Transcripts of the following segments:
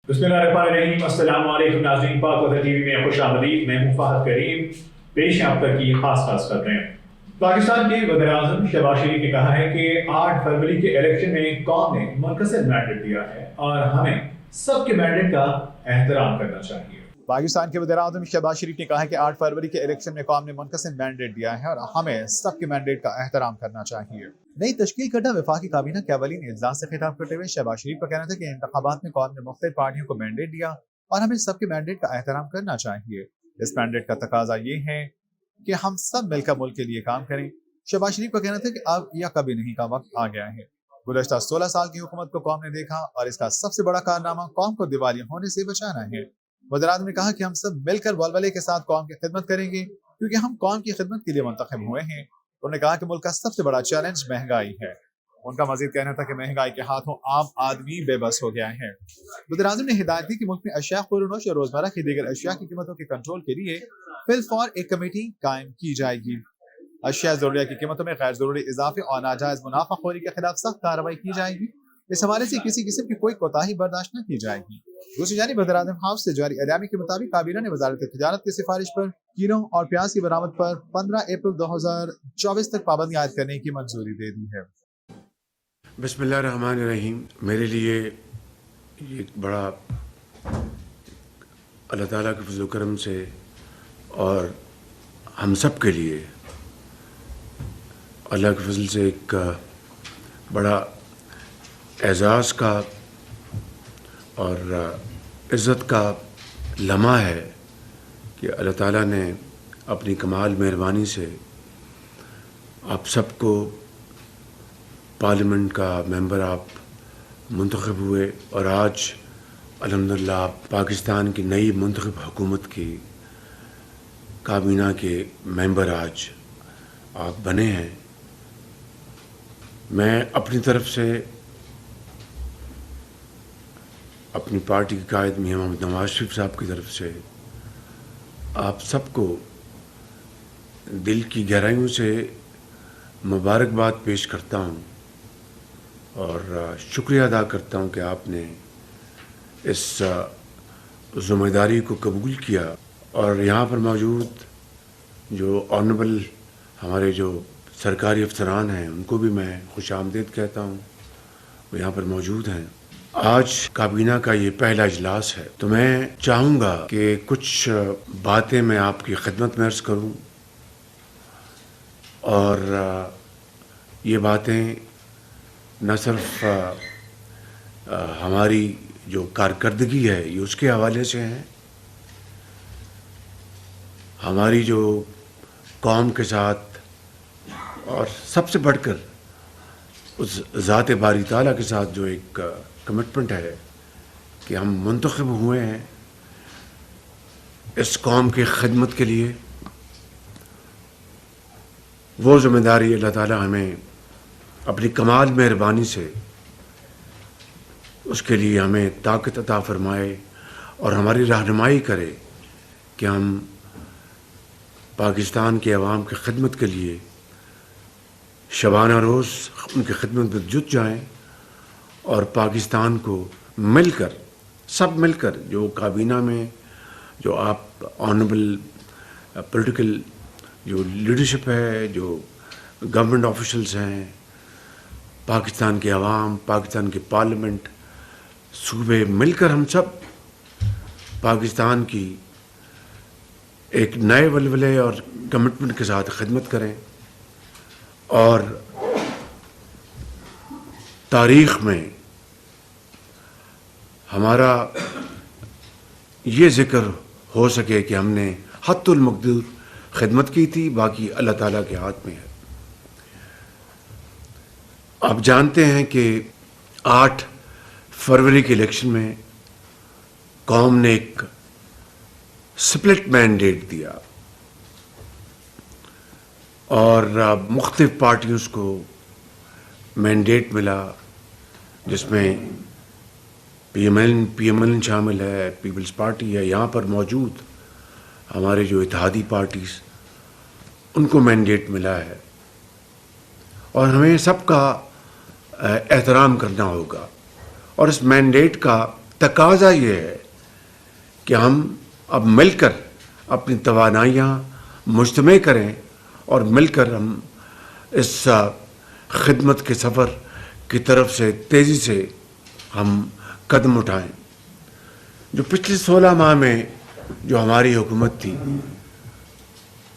बिस्मिल्लाहिर्रहमानिर्रहीम। अस्सलाम वालेकुम नाज़रीन, पाक वतन टीवी में खुश आमदीद। मैं हूँ फहद करीम। पेश है आप तक की खास खबरें। पाकिस्तान के वज़ीर-ए-आज़म शहबाज शरीफ ने कहा है कि 8 फरवरी के इलेक्शन में कौम ने मुनक़सिद मैंडेट दिया है और हमें सबके मैंडेट का एहतराम करना चाहिए। पाकिस्तान के वज़ीर-ए-आज़म शहबाज शरीफ ने कहा है कि 8 फरवरी के इलेक्शन में कौम ने मुनक़सिद मैंडेट दिया है और हमें सबके मैंडेट का एहतराम करना चाहिए। नई तश्कील करदा वफाकी काबीना के अवलीन इजलास से खिताब करते हुए शहबाज शरीफ का कहना था कि इंतखाबात में कौम ने मुख्तलिफ पार्टियों को मैंडेट दिया और हमें सबके मैंडेट का एहतराम करना चाहिए। इस मैंडेट का तकाजा ये है कि हम सब मिलकर मुल्क के लिए काम करें। शहबाज शरीफ का कहना था कि अब या कभी नहीं का वक्त आ गया है। गुज़श्ता 16 साल की हुकूमत को कौम ने देखा और इसका सबसे बड़ा कारनामा कौम को दिवालिया होने से बचाना है। वज़ीर-ए-आज़म ने कहा कि हम सब मिलकर वलवले के साथ कौम की खिदमत करेंगे क्योंकि हम कौम की खिदमत के लिए मुंतखब हुए हैं। उन्होंने कहा कि मुल्क का सबसे बड़ा चैलेंज महंगाई है। उनका मजीद कहना था कि महंगाई के हाथों आम आदमी बेबस हो गया है। वज़ीर-ए-आज़म ने हिदायत दी कि मुल्क में अशिया खुर्दनोश और रोजमर्रा की दीगर अशिया की कीमतों के कंट्रोल के लिए फिलफौर एक कमेटी कायम की जाएगी। अशिया ज़रूरिया की कीमतों में गैर जरूरी इजाफे और नाजायज मुनाफाखोरी के खिलाफ सख्त कार्रवाई की जाएगी। इस हवाले से किसी किस्म की कोई कोताही बर्दाश्त न की जाएगी। दूसरी जानिब वज़ीर-ए-आज़म हाउस से जारी एलामी के मुताबिक काबीना ने वज़ारत तिजारत की सिफारिश पर कीलों और प्याज की बरामद पर 15 अप्रैल 2024 तक पाबंदी आयद करने की मंजूरी दे दी है। बिस्मिल्लाहिर्रहमानिर्रहीम। मेरे लिए ये बड़ा अल्लाह ताला के फज़ल करम से और हम सब के लिए अल्लाह के फज़ल से एक बड़ा एज़ाज़ का और इज़्ज़त का लम्हा है कि अल्लाह ताला ने अपनी कमाल मेहरबानी से आप सबको पार्लियामेंट का मेंबर आप मुंतखब हुए और आज अल्हम्दुलिल्लाह आप पाकिस्तान की नई मुंतखब हुकूमत की काबीना के मेंबर आज आप बने हैं। मैं अपनी तरफ से अपनी पार्टी के कायद मियां मोहम्मद नवाज शरीफ साहब की तरफ से आप सबको दिल की गहराइयों से मुबारकबाद पेश करता हूँ और शुक्रिया अदा करता हूँ कि आपने इस ज़िम्मेदारी को कबूल किया। और यहाँ पर मौजूद जो ऑनरेबल हमारे जो सरकारी अफसरान हैं उनको भी मैं खुश आमदीद कहता हूँ, वो यहाँ पर मौजूद हैं। आज काबीना का ये पहला इजलास है तो मैं चाहूँगा कि कुछ बातें मैं आपकी खिदमत में अर्ज़ करूँ और ये बातें न सिर्फ हमारी जो कारकर्दगी है ये उसके हवाले से हैं, हमारी जो कौम के साथ और सबसे बढ़कर उस ज़ात बारी ताला के साथ जो एक कमिटमेंट है कि हम मुंतखब हुए हैं इस कौम की खिदमत के लिए, वो ज़िम्मेदारी अल्लाह ताला हमें अपनी कमाल मेहरबानी से उसके लिए हमें ताकत अता फरमाए और हमारी रहनुमाई करे कि हम पाकिस्तान के अवाम की खिदमत के लिए शबाना रोज़ उनकी खिदमत में जुट जाएं और पाकिस्तान को मिलकर सब मिलकर जो काबीना में जो आप ऑनरेबल पॉलिटिकल जो लीडरशिप है, जो गवर्नमेंट ऑफिशल्स हैं, पाकिस्तान के अवाम, पाकिस्तान की पार्लियामेंट, सूबे मिलकर हम सब पाकिस्तान की एक नए वलवले और कमिटमेंट के साथ खिदमत करें और तारीख़ में हमारा ये ज़िक्र हो सके कि हमने हद्दुल मक़दूर खिदमत की थी, बाकी अल्लाह ताला के हाथ में है। आप जानते हैं कि 8 फरवरी के इलेक्शन में कौम ने एक स्प्लिट मैंडेट दिया और मुख्तलिफ पार्टियों को मैंडेट मिला जिसमें पीएमएल शामिल है, पीपल्स पार्टी है, यहाँ पर मौजूद हमारे जो इत्तेहादी पार्टीज़ उनको मैंडेट मिला है और हमें सबका एहतराम करना होगा और इस मैंडेट का तकाजा ये है कि हम अब मिलकर अपनी तवानाइयाँ मुज्तमे करें और मिलकर हम इस खिदमत के सफ़र की तरफ से तेज़ी से हम कदम उठाएं। जो पिछले 16 माह में जो हमारी हुकूमत थी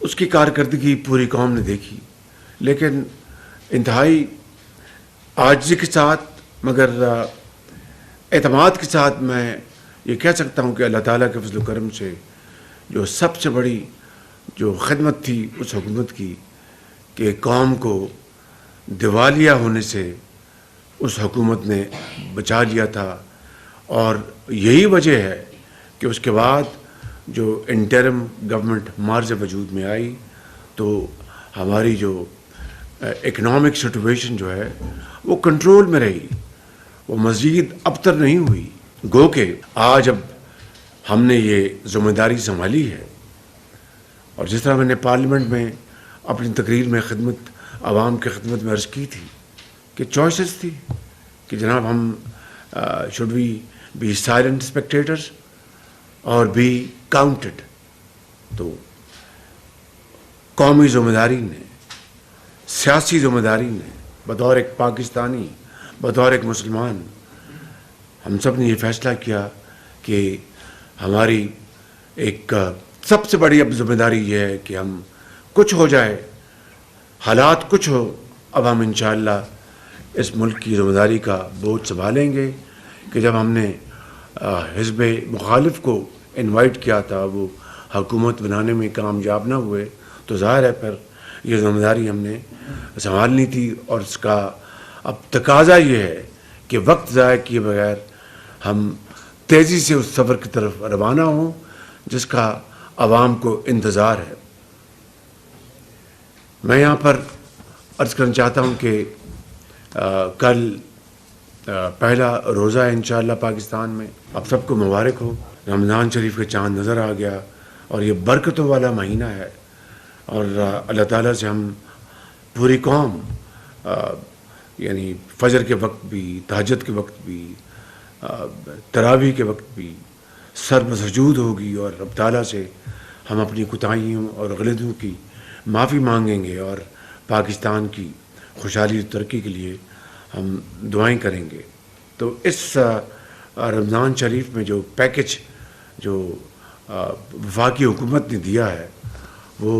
उसकी कारकर्दगी पूरी कौम ने देखी, लेकिन इंतहाई आजिज़ी के साथ मगर एतमाद के साथ मैं ये कह सकता हूँ कि अल्लाह ताला के फज़ल व करम से जो सबसे बड़ी जो खिदमत थी उस हुकूमत की कि कौम को दिवालिया होने से उस हुकूमत ने बचा लिया था। और यही वजह है कि उसके बाद जो इंटरिम गवर्नमेंट मार्ज वजूद में आई तो हमारी जो इकनॉमिक सिचुएशन जो है वो कंट्रोल में रही, वो मज़ीद अबतर नहीं हुई। गो के आज अब हमने ये ज़िम्मेदारी संभाली है और जिस तरह मैंने पार्लियामेंट में अपनी तकरीर में खिदमत आवाम की खिदमत में अर्ज़ की थी कि चॉइसेस थी कि जनाब हम should we be silent spectators और बी काउंटेड। तो कौमी ज़िम्मेदारी ने, सियासी ज़िम्मेदारी ने, बतौर एक पाकिस्तानी, बतौर एक मुसलमान, हम सब ने ये फ़ैसला किया कि हमारी एक सबसे बड़ी अब ज़िम्मेदारी ये है कि हम कुछ हो जाए, हालात कुछ हो, अब हम इंशाअल्लाह इस मुल्क की ज़िम्मेदारी का बोझ संभालेंगे कि जब हमने हिज़्ब मुखालिफ को इनवाइट किया था वो हुकूमत बनाने में कामयाब ना हुए तो ज़ाहिर है फिर ये ज़िम्मेदारी हमने संभालनी थी। और इसका अब तकाजा ये है कि वक्त ज़ाया किए बगैर हम तेज़ी से उस सफ़र की तरफ रवाना हों जिसका आवाम को इंतज़ार है। मैं यहाँ पर अर्ज़ करना चाहता हूँ कि कल पहला रोज़ा है इंशाअल्लाह पाकिस्तान में। अब सबको मुबारक हो, रमज़ान शरीफ के चाँद नज़र आ गया और ये बरकतों वाला महीना है और अल्लाह ताला से हम पूरी कौम यानी फ़जर के वक्त भी, तहज्जुद के वक्त भी, तरावी के वक्त भी सर बसजूद होगी और रब ताला से हम अपनी कोताहियों और गलतियों की माफ़ी मांगेंगे और पाकिस्तान की खुशहाली तरक्की के लिए हम दुआएं करेंगे। तो इस रमज़ान शरीफ में जो पैकेज जो वफाकी हुकूमत ने दिया है वो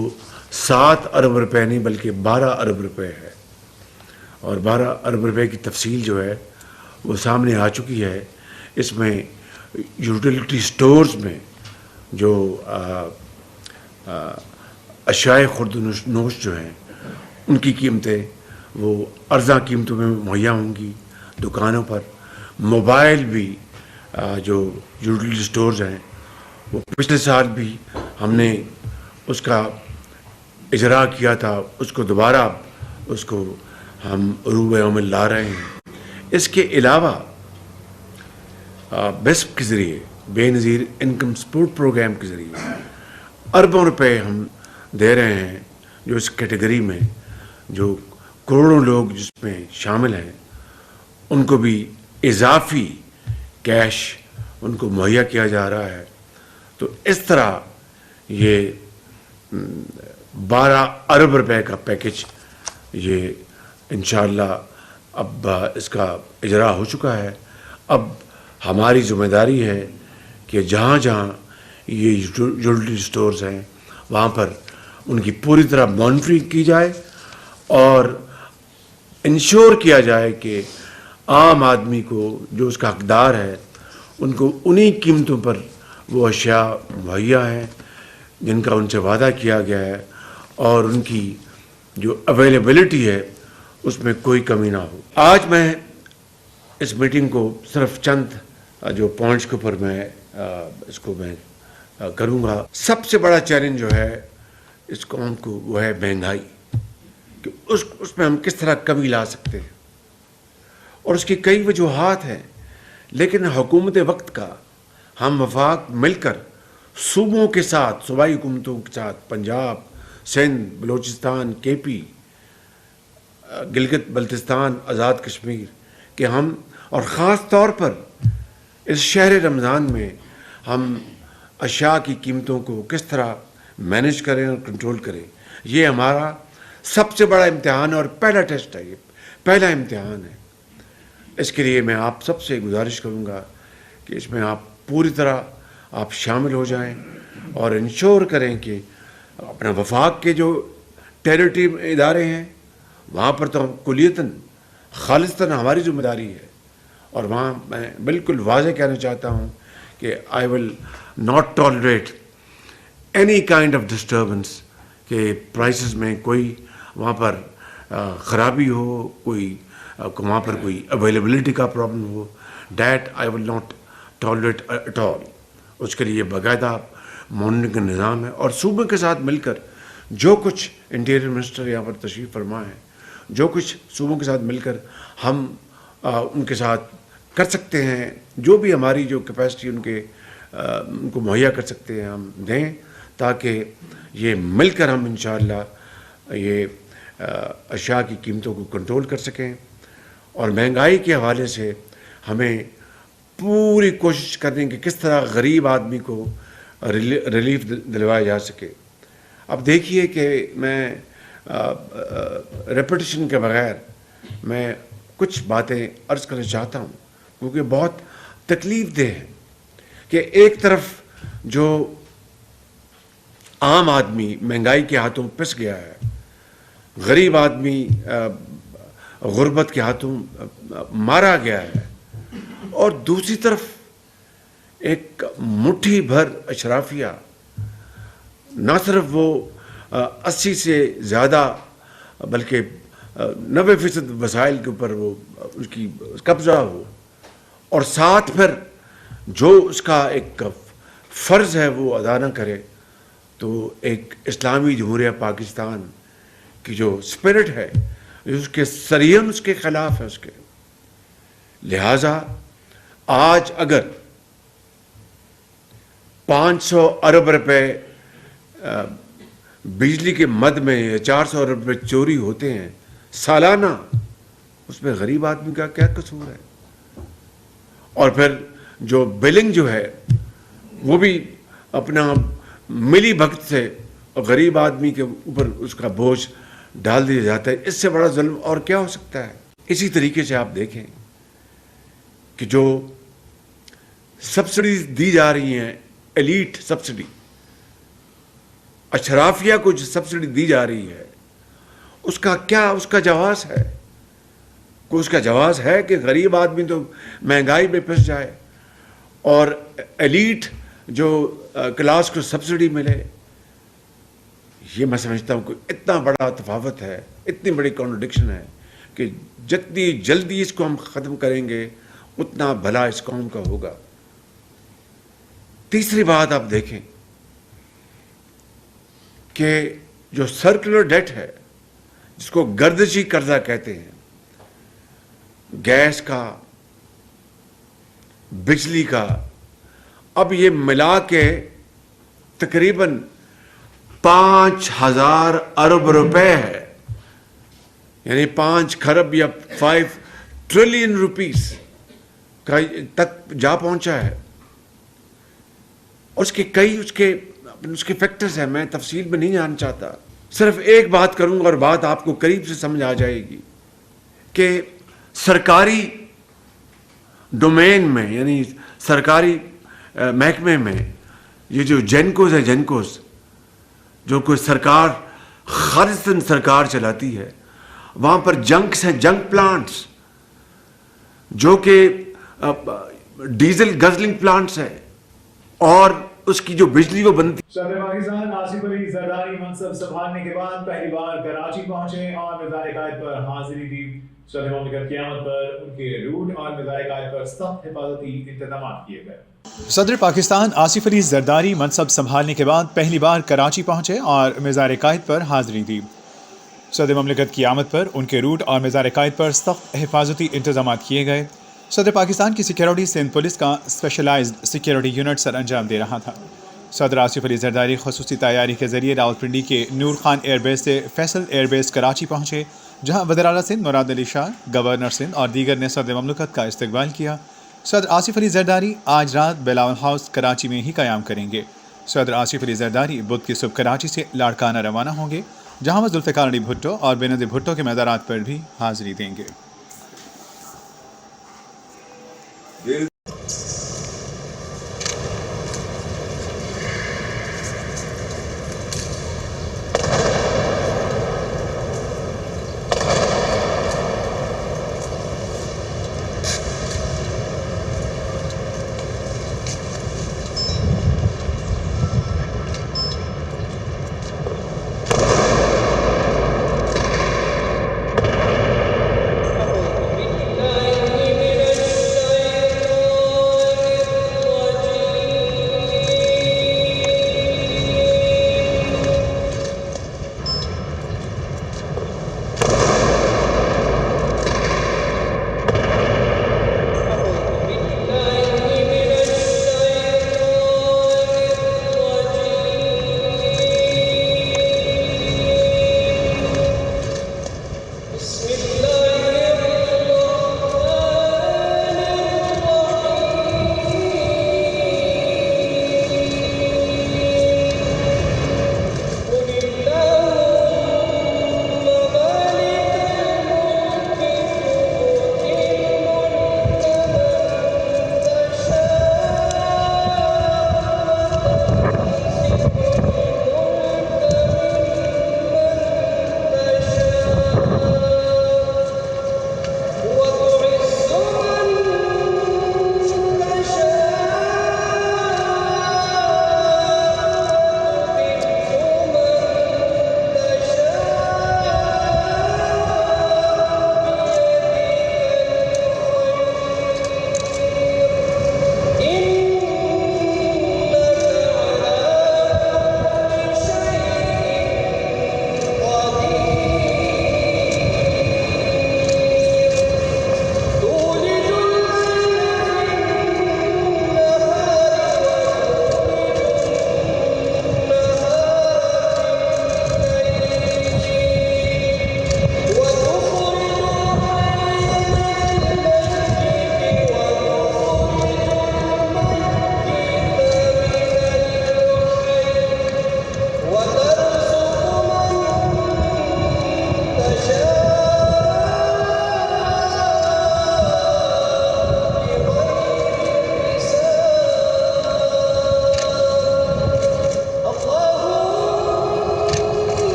7 अरब रुपए नहीं बल्कि 12 अरब रुपए है और 12 अरब रुपए की तफसील जो है वो सामने आ चुकी है। इसमें यूटिलिटी स्टोर्स में जो अशाए खुर्द नोश जो हैं उनकी कीमतें वो अर्ज़ा कीमतों में मुहैया होंगी दुकानों पर। मोबाइल भी जो यूटिलिटी स्टोर्स हैं वो पिछले साल भी हमने उसका इजरा किया था, उसको दोबारा उसको हम रूबे अमल ला रहे हैं। इसके अलावा बेस्प के ज़रिए, बेनज़ीर इनकम सपोर्ट प्रोग्राम के ज़रिए अरबों रुपए हम दे रहे हैं जो इस कैटेगरी में जो करोड़ों लोग जिसमें शामिल हैं उनको भी इजाफी कैश उनको मुहैया किया जा रहा है। तो इस तरह ये 12 अरब रुपए का पैकेज ये इंशाअल्लाह अब इसका इजरा हो चुका है। अब हमारी ज़िम्मेदारी है कि जहाँ जहाँ ये यूटिलिटी स्टोर्स हैं वहाँ पर उनकी पूरी तरह मॉनिटरिंग की जाए और इंश्योर किया जाए कि आम आदमी को जो उसका हकदार है उनको उन्हीं कीमतों पर वो अशिया मुहैया हैं जिनका उनसे वादा किया गया है और उनकी जो अवेलेबिलिटी है उसमें कोई कमी ना हो। आज मैं इस मीटिंग को सिर्फ चंद जो पॉइंट्स के ऊपर मैं इसको मैं करूँगा। सबसे बड़ा चैलेंज जो है इस कौम को वो है महंगाई कि उसमें हम किस तरह कमी ला सकते हैं और उसकी कई वजूहात हैं। लेकिन हुकूमत वक्त का हम वफाक मिलकर सूबों के साथ, सूबाई हुकूमतों के साथ, पंजाब, सिंध, बलूचिस्तान, केपी, गिलगित बल्तिस्तान, आज़ाद कश्मीर के हम और ख़ास तौर पर इस शहर रमज़ान में हम अशिया की कीमतों को किस तरह मैनेज करें और कंट्रोल करें, ये हमारा सबसे बड़ा इम्तिहान और पहला टेस्ट है, ये पहला इम्तिहान है। इसके लिए मैं आप सबसे गुजारिश करूँगा कि इसमें आप पूरी तरह आप शामिल हो जाएं और इंश्योर करें कि अपना वफाक के जो टेरिटरी इदारे हैं वहाँ पर तो कुलियतन खालिस्तन हमारी जिम्मेदारी है, और वहाँ मैं बिल्कुल वाज़ेह कहना चाहता हूँ कि I will not tolerate any kind of disturbance कि प्राइसेस में कोई वहाँ पर ख़राबी हो, कोई वहाँ पर कोई अवेलेबिलिटी का प्रॉब्लम हो, that I will not tolerate at all. उसके लिए बाकायदा मॉनिटरिंग का निज़ाम है, और सूबे के साथ मिलकर जो कुछ इंटीरियर मिनिस्टर यहाँ पर तशरीफ़ फरमा है, जो कुछ सूबों के साथ मिलकर हम उनके साथ कर सकते हैं, जो भी हमारी जो कैपेसिटी उनको मुहैया कर सकते हैं हम दें, ताकि ये मिलकर हम इंशाअल्लाह ये अशिया की कीमतों को कंट्रोल कर सकें। और महंगाई के हवाले से हमें पूरी कोशिश करने की किस तरह गरीब आदमी को रिलीफ दिलवाया जा सके। अब देखिए कि मैं रेपिटेशन के बगैर मैं कुछ बातें अर्ज़ करना चाहता हूँ, क्योंकि बहुत तकलीफ़ देह है कि एक तरफ जो आम आदमी महंगाई के हाथों पिस गया है, गरीब आदमी गुर्बत के हाथों मारा गया है, और दूसरी तरफ एक मुट्ठी भर अशराफिया, न सिर्फ वो 80 से ज़्यादा बल्कि 90% वसाइल के ऊपर वो उसकी कब्ज़ा हो, और साथ फिर जो उसका एक फ़र्ज़ है वो अदा न करे, तो एक इस्लामी जमहूरिया पाकिस्तान की जो स्पिरिट है उसके सरियम उसके ख़िलाफ़ है उसके। लिहाजा आज अगर 500 अरब रुपए बिजली के मद में 400 अरब रुपए चोरी होते हैं सालाना, उसमें गरीब आदमी का क्या कसूर है? और फिर जो बिलिंग जो है वो भी अपना मिली भगत से गरीब आदमी के ऊपर उसका बोझ डाल दिया जाता है। इससे बड़ा जुल्म और क्या हो सकता है? इसी तरीके से आप देखें कि जो सब्सिडीज दी जा रही हैं, एलीट सब्सिडी, अशराफिया को जो सब्सिडी दी जा रही है, उसका क्या उसका जवाब है? कोई उसका जवाब है कि गरीब आदमी तो महंगाई में पिस जाए और एलीट जो क्लास को सब्सिडी मिले? ये मैं समझता हूँ कि इतना बड़ा तफावत है, इतनी बड़ी कॉन्ट्रडिक्शन है कि जितनी जल्दी इसको हम ख़त्म करेंगे उतना भला इस कौम का होगा। तीसरी बात आप देखें कि जो सर्कुलर डेट है, जिसको गर्दिशी कर्जा कहते हैं, गैस का, बिजली का, अब ये मिला के तकरीबन 5,000 अरब रुपए है, यानी 5 खरब या 5 ट्रिलियन रुपीस का तक जा पहुंचा है। और उसके कई उसके फैक्टर्स हैं, मैं तफसील में नहीं जानना चाहता, सिर्फ एक बात करूंगा और बात आपको करीब से समझ आ जाएगी कि सरकारी डोमेन में, यानी सरकारी महकमे में, ये जो जेनकोस है, जेनकोस जो कोई सरकार खालिस्तन सरकार चलाती है, वहाँ पर जंक्स हैं, जंक प्लांट्स जो कि डीजल गजलिंग प्लांट्स है, और उसकी जो बिजली वो बनती। सदर पाकिस्तान आसिफ अली जरदारी मनसब संभालने के बाद पहली बार कराची पहुंचे और वज़ार-ए-कायद पर हाजिरी दी। सदर मुमलिकत क़यामत पर उनके रूट और वज़ार-ए-कायद पर सख्त हिफाजती इंतजाम किए गए। सदर पाकिस्तान आसिफ अली जरदारी मनसब संभालने के बाद पहली बार कराची पहुंचे और वज़ार-ए-कायद पर हाजिरी दी। सदर मुमलिकत क़यामत पर उनके रूट और वज़ार-ए-कायद पर सख्त हिफाजती इंतजाम किए गए। सदर पाकिस्तान की सिक्योरिटी सिंध पुलिस का स्पेशलाइज्ड सिक्योरिटी यूनिट सर अंजाम दे रहा था। सदर आसिफ अली जरदारी खसूसी तैयारी के जरिए रावलपिंडी के नूर खान एयरबेस से फैसल एयरबेस कराची पहुँचे, जहाँ वज़ीर आला सिंध मुराद अली शाह, गवर्नर सिंध और दीगर ने सदर मुमलिकत का इस्तकबाल किया। صدر آصف علی زرداری آج رات بلاول ہاؤس کراچی میں ہی قیام کریں گے۔ صدر آصف علی زرداری بدھ کی صبح کراچی سے لاڑکانہ روانہ ہوں گے، جہاں وہ ذوالفقار علی بھٹو اور بینظیر بھٹو کے مزارات پر بھی حاضری دیں گے۔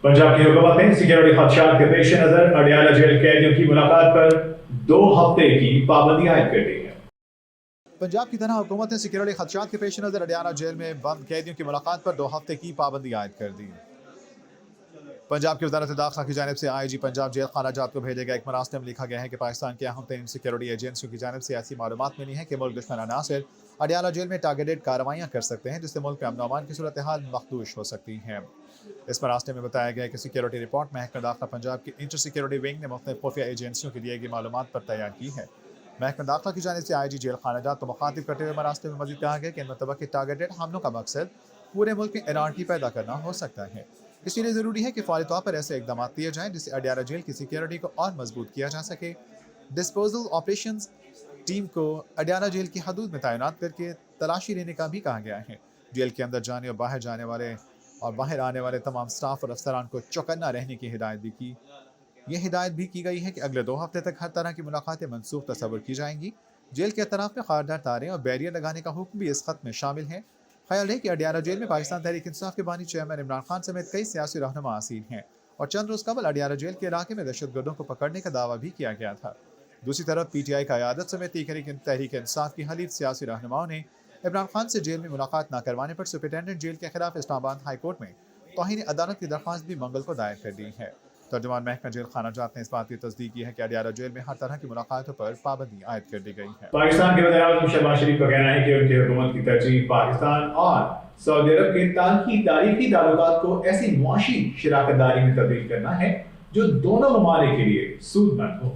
پنجاب کی حکومت نے سیکورٹی خدشات کے پیش نظر اڈیالہ جیل قیدیوں کی ملاقات پر 2 ہفتے کی پابندی عائد کر دی ہے۔ پنجاب کی طرح حکومت نے سیکورٹی خدشات کے پیش نظر اڈیالہ جیل میں بند قیدیوں کی ملاقات پر 2 ہفتے کی پابندی عائد کر دی۔ पंजाब की वजारत दाखिला की जानिब से IG पंजाब जेल खाना जात को भेजे गए एक मरासले में लिखा गया है कि पाकिस्तान के अहम तरीन सिक्योरिटी एजेंसियों की जानिब से ऐसी मालूमात मिली है कि मुल्क दुश्मन अनासर अडियाला जेल में टारगेटेड कार्रवाइयाँ कर सकते हैं, जिससे मुल्क में अमन अमान की सूरत हाल मखदूश हो सकती है। इस मरासले में बताया गया कि सिक्योरिटी रिपोर्ट महकमा दाखिला पंजाब की इंटर सिक्योरिटी विंग ने मुख्तलिफ खुफिया एजेंसियों के दिए गई मालूमात पर तैयार की है। महकमा दाखिला की जानिब से IG जेल खाना जात को मुखातिब करते हुए मरासले में मजीद कहा गया कि इन मुतबक़्क़ी टारगेटेड हमलों का मकसद पूरे मुल्क में एनआरकी पैदा करना हो सकता है। इसलिए ज़रूरी है कि फौरी तौर पर ऐसे इकदाम किए जाएं जिससे अडियाला जेल की सिक्योरिटी को और मजबूत किया जा सके। डिस्पोजल ऑपरेशंस टीम को अडियाला जेल की हदूद में तैनात करके तलाशी लेने का भी कहा गया है। जेल के अंदर जाने और बाहर आने वाले तमाम स्टाफ और अफसरान को चौकन्ना रहने की हिदायत भी की गई है कि अगले 2 हफ्ते तक हर तरह की मुलाकातें मनसूख तस्वुर की जाएंगी। जेल के अतराफ में खारदार तारें और बैरियर लगाने का हुक्म भी इस खत में शामिल है। ख्याल है कि अडियाला जेल में पाकिस्तान तहरीक इंसाफ के बानी चेयरमैन इमरान खान समेत कई सियासी रहनुमा असीर हैं और चंद रोज कबल अडियाला जेल के इलाके में दहशतगर्दों को पकड़ने का दावा भी किया गया था। दूसरी तरफ PTI का क़यादत समेत तहरीक इंसाफ की हलीफ सियासी रहनुमाओं ने इमरान खान से जेल में मुलाकात न करवाने पर सुपरिटेंडेंट जेल के खिलाफ इस्लामाबाद हाई कोर्ट में तौहीन अदालत की दरख्वास्त भी मंगल को दायर कर दी है। तर्जुमान महकमा जेल खाना जात ने इस बात की तस्दीक की है कि अडियाला जेल में हर तरह की मुलाकातों पर पाबंदी आयद कर दी गई है। पाकिस्तान के वज़ीर-ए-आज़म शहबाज शरीफ का कहना है कि उनकी हुकूमत की तरजीह पाकिस्तान और सऊदी अरब के तारीखी ताल्लुकात को ऐसी मुआशी शराकतदारी में तब्दील करना है जो दोनों ममालिक के लिए सूदमंद हो।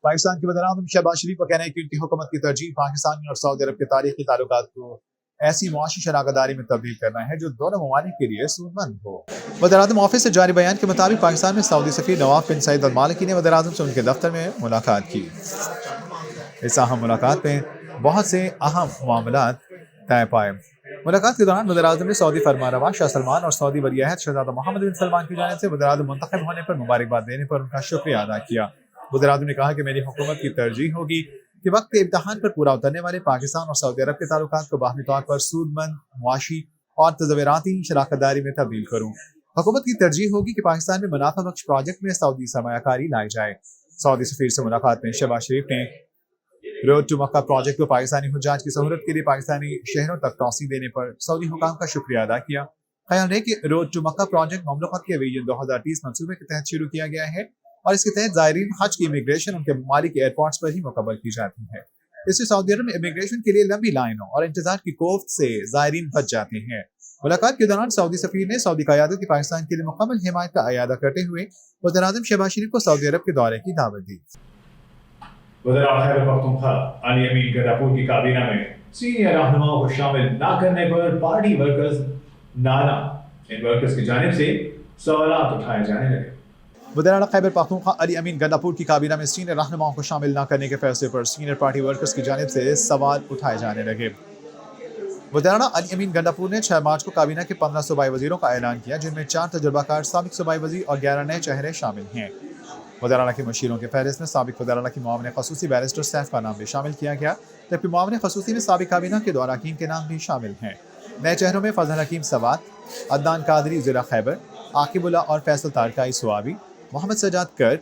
पाकिस्तान के वज़ीर-ए-आज़म शहबाज शरीफ का कहना है कि उनकी हुकूमत की तरजीह पाकिस्तान और सऊदी अरब के तारीखी ताल्लुकात को ऐसी मुआशी शराकतदारी में तब्दील करना है जो दोनों ममालिक के लिए सूदमंद हो। वज़ीर-ए-आज़म ऑफिस से जारी बयान के मुताबिक पाकिस्तान में सऊदी सफ़ीर नवाफ बिन सईद अल मालिकी ने वज़ीर-ए-आज़म से उनके दफ्तर में मुलाकात की। इस अहम मुलाकात में बहुत से अहम मामलात तय पाए। मुलाकात के दौरान वज़ीर-ए-आज़म ने सऊदी फरमानरवा शाह सलमान और सऊदी वली-ए-अहद शहज़ादा मोहम्मद बिन सलमान की जानिब से वज़ीर-ए-आज़म मुंतखब होने पर मुबारकबाद देने पर उनका शुक्रिया अदा किया। वज़ीर-ए-आज़म ने कहा कि मेरी हुकूमत की तरजीह होगी कि वक्त के इम्तिहान पर पूरा उतरने वाले पाकिस्तान और सऊदी अरब के ताल्लुकात को बाहमी तौर पर सूदमंद, मुआशी और तज़व्वुराती शराकतदारी में तब्दील करूँ। हुकूमत की तरजीह होगी कि पाकिस्तान में मुनाफा बख्श प्रोजेक्ट में सऊदी सरमायाकारी लाई जाए। सऊदी सफीर से मुलाकात में शहबाज शरीफ ने रोड टू मक्का प्रोजेक्ट को पाकिस्तानी हुज्जाज की सहूलत के लिए पाकिस्तानी शहरों तक तौसी देने पर सऊदी हुकाम का शुक्रिया अदा किया। ख्याल है कि रोड टू मक्का प्रोजेक्ट ममलकत के विजन 2030 मंसूबे के तहत शुरू किया गया है और इसके तहत ज़ायरीन हज की इमिग्रेशन उनके ममालिक के एयरपोर्ट्स पर ही मुकम्मल की जाती है। इससे सऊदी अरब में इमिग्रेशन के लिए लंबी लाइनों और इंतजार की कोफ्त से ज़ायरीन बच जाते हैं। मुलाकात के दौरान सऊदी सफीर ने सऊदी क़यादत की पाकिस्तान के लिए मुकम्मल हिमायत का अयादा करते हुए वज़ीर-ए-आज़म शहबाज शरीफ को सऊदी अरब के दौरे की दावत दी। वज़ीर खैबर पख्तूनख्वा अली अमीन गंडापुर की काबीना में सीनियर रहनुमाओं को शामिल न करने पर पार्टी वर्कर्स नारा। इन वर्कर्स की जानिब से सवालात उठाए जाने लगे। वज़ीर खैबर पख्तूनख्वा अली अमीन गंडापुर की काबीना में सीनियर रहनुमाओं को शामिल न करने के फैसले पर सीनियर पार्टी वर्कर्स की जानिब से सवाल उठाए जाने लगे। वज़ीर अली अमीन गंडापुर ने 6 मार्च को काबीना के 15 सूबाई वज़ीरों का ऐलान किया, जिनमें 4 तजुर्बाकार साबिक सूबाई वज़ीर और 11 नए चेहरे शामिल हैं। वज़ीर के मशीरों के फहरिस्त में साबिक वज़ीर की मुआविन खसूसी बैरिस्टर सैफ का नाम भी शामिल किया गया, जबकि मुआविन खसूसी में साबिक काबीना के दौराकीन के नाम भी शामिल हैं। नए चेहरों में फजल हकीम सवात, अदनान कादरी ज़िला खैबर, आकिबुल्ला और फैसल तारकाई सुआबी, मोहम्मद सजाद कर्क,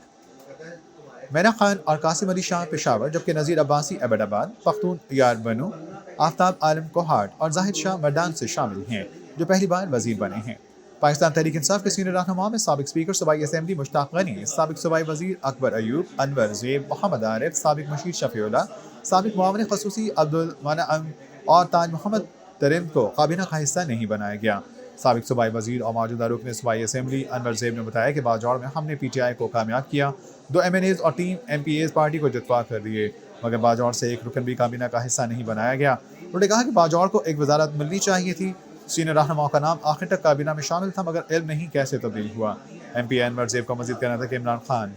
मैना खान और कासिम अली शाह पेशावर, जबकि नज़ीर अब्बासी एबटाबाद, पख्तून यार बनो, आफ्ताब आलम कोहाट और जाहिद शाह मर्दान से शामिल हैं, जो पहली बार वज़ीर बने हैं। पाकिस्तान तहरीक इंसाफ के सीनियर रहनुमा में साबिक स्पीकर सूबाई असेंबली मुश्ताक गनी, साबिक सूबाई वज़ीर अकबर अयूब, अनवर ज़ेब, मोहम्मद आरिफ, साबिक मशीर शफीउल्लाह, साबिक मुआविन खसूसी अब्दुल मनाअम और ताज मोहम्मद तरिन को काबीना का हिस्सा नहीं बनाया गया। साबिक सूबाई वज़ीर और मौजूदा रुकन सूबाई असेंबली अनवर ज़ेब ने बताया कि बाजौड़ में हमने PTI को कामयाब किया, 2 MNAs और 3 MPAs पार्टी को जितवा कर दिए, मगर बाजौड़ से एक रुकन भी काबीना का हिस्सा नहीं बनाया गया। उन्होंने कहा कि बाजौड़ को एक वजारत मिलनी चाहिए थी। सीनियर रहनुमाओं का नाम आखिर तक काबीना में शामिल था, मगर इल्म नहीं कैसे तब्दील हुआ। MP अनवर ज़ेब का मज़ीद कहना था कि इमरान खान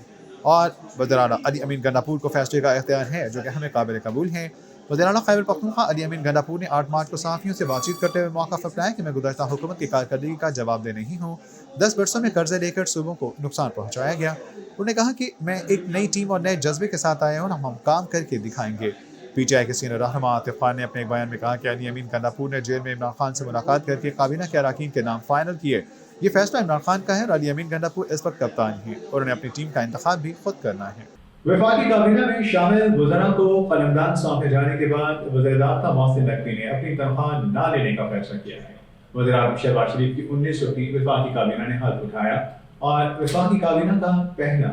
और वज़ीर अली अमीन गंडापुर को फैसले का इख्तियार है, जो कि हमें काबिल कबूल है। वज़ीर खैबर पख्तूनख्वा अली अमीन गंडापुर ने 8 मार्च को सहाफ़ियों से बातचीत करते हुए मौका अपनाया कि मैं गुज़श्ता हुकूमत की कारकर्दगी का जवाबदेह नहीं हूँ। 10 बरसों में कर्जे लेकर सूबों को नुकसान पहुँचाया गया। उन्होंने कहा कि मैं एक नई टीम और नए जज्बे के साथ आया हूँ, हम काम करके दिखाएंगे। PTI के सीनियर रहनुमा आतिफ खान ने अपने एक बयान में कहा कि अली अमीन गंडापुर ने जेल में इमरान खान से मुलाकात करके काबीना के अरकान के नाम फाइनल किए। ये फैसला इमरान खान का है और अली अमीन गंडापुर इस वक्त कप्तान हैं और उन्हें अपनी टीम का इंतखाब भी खुद करना है। वफाकी काबीना में शामिल वज़रा को कलमदान सौंपे जाने के बाद वज़ीर-ए-दाख़िला मोहसिन नकवी ने अपनी तनख्वाह न लेने का फैसला किया है। वज़ीर-ए-आज़म शहबाज शरीफ की 1903 वफाकी काबीना ने हाथ उठाया और वफाकी काबीना का पहला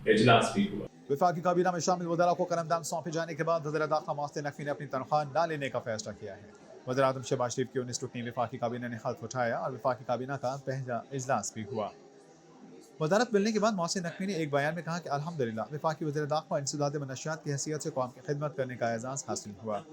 इजलास भी हुआ। वफाकी काबीना में शामिल वज़रा को कलमदान सौंपे जाने के बाद वज़ीर दाखिला मोहसिन नकवी ने अपनी तनख्वाह न लेने का फैसला किया है। वज़ीर आज़म शहबाज शरीफ की 19 रुकनी वफाकी काबीना ने हल्फ उठाया और वफाकी काबीना का पहला इजलास भी हुआ। वज़ारत मिलने के बाद मोहसिन नकवी ने एक बयान में कहा कि अल्हम्दुलिल्लाह वफाकी वज़ीर दाखिला इंसदाद मनशियात की हैसियत से कौम की खिदमत करने का एजाज़ हासिल हुआ।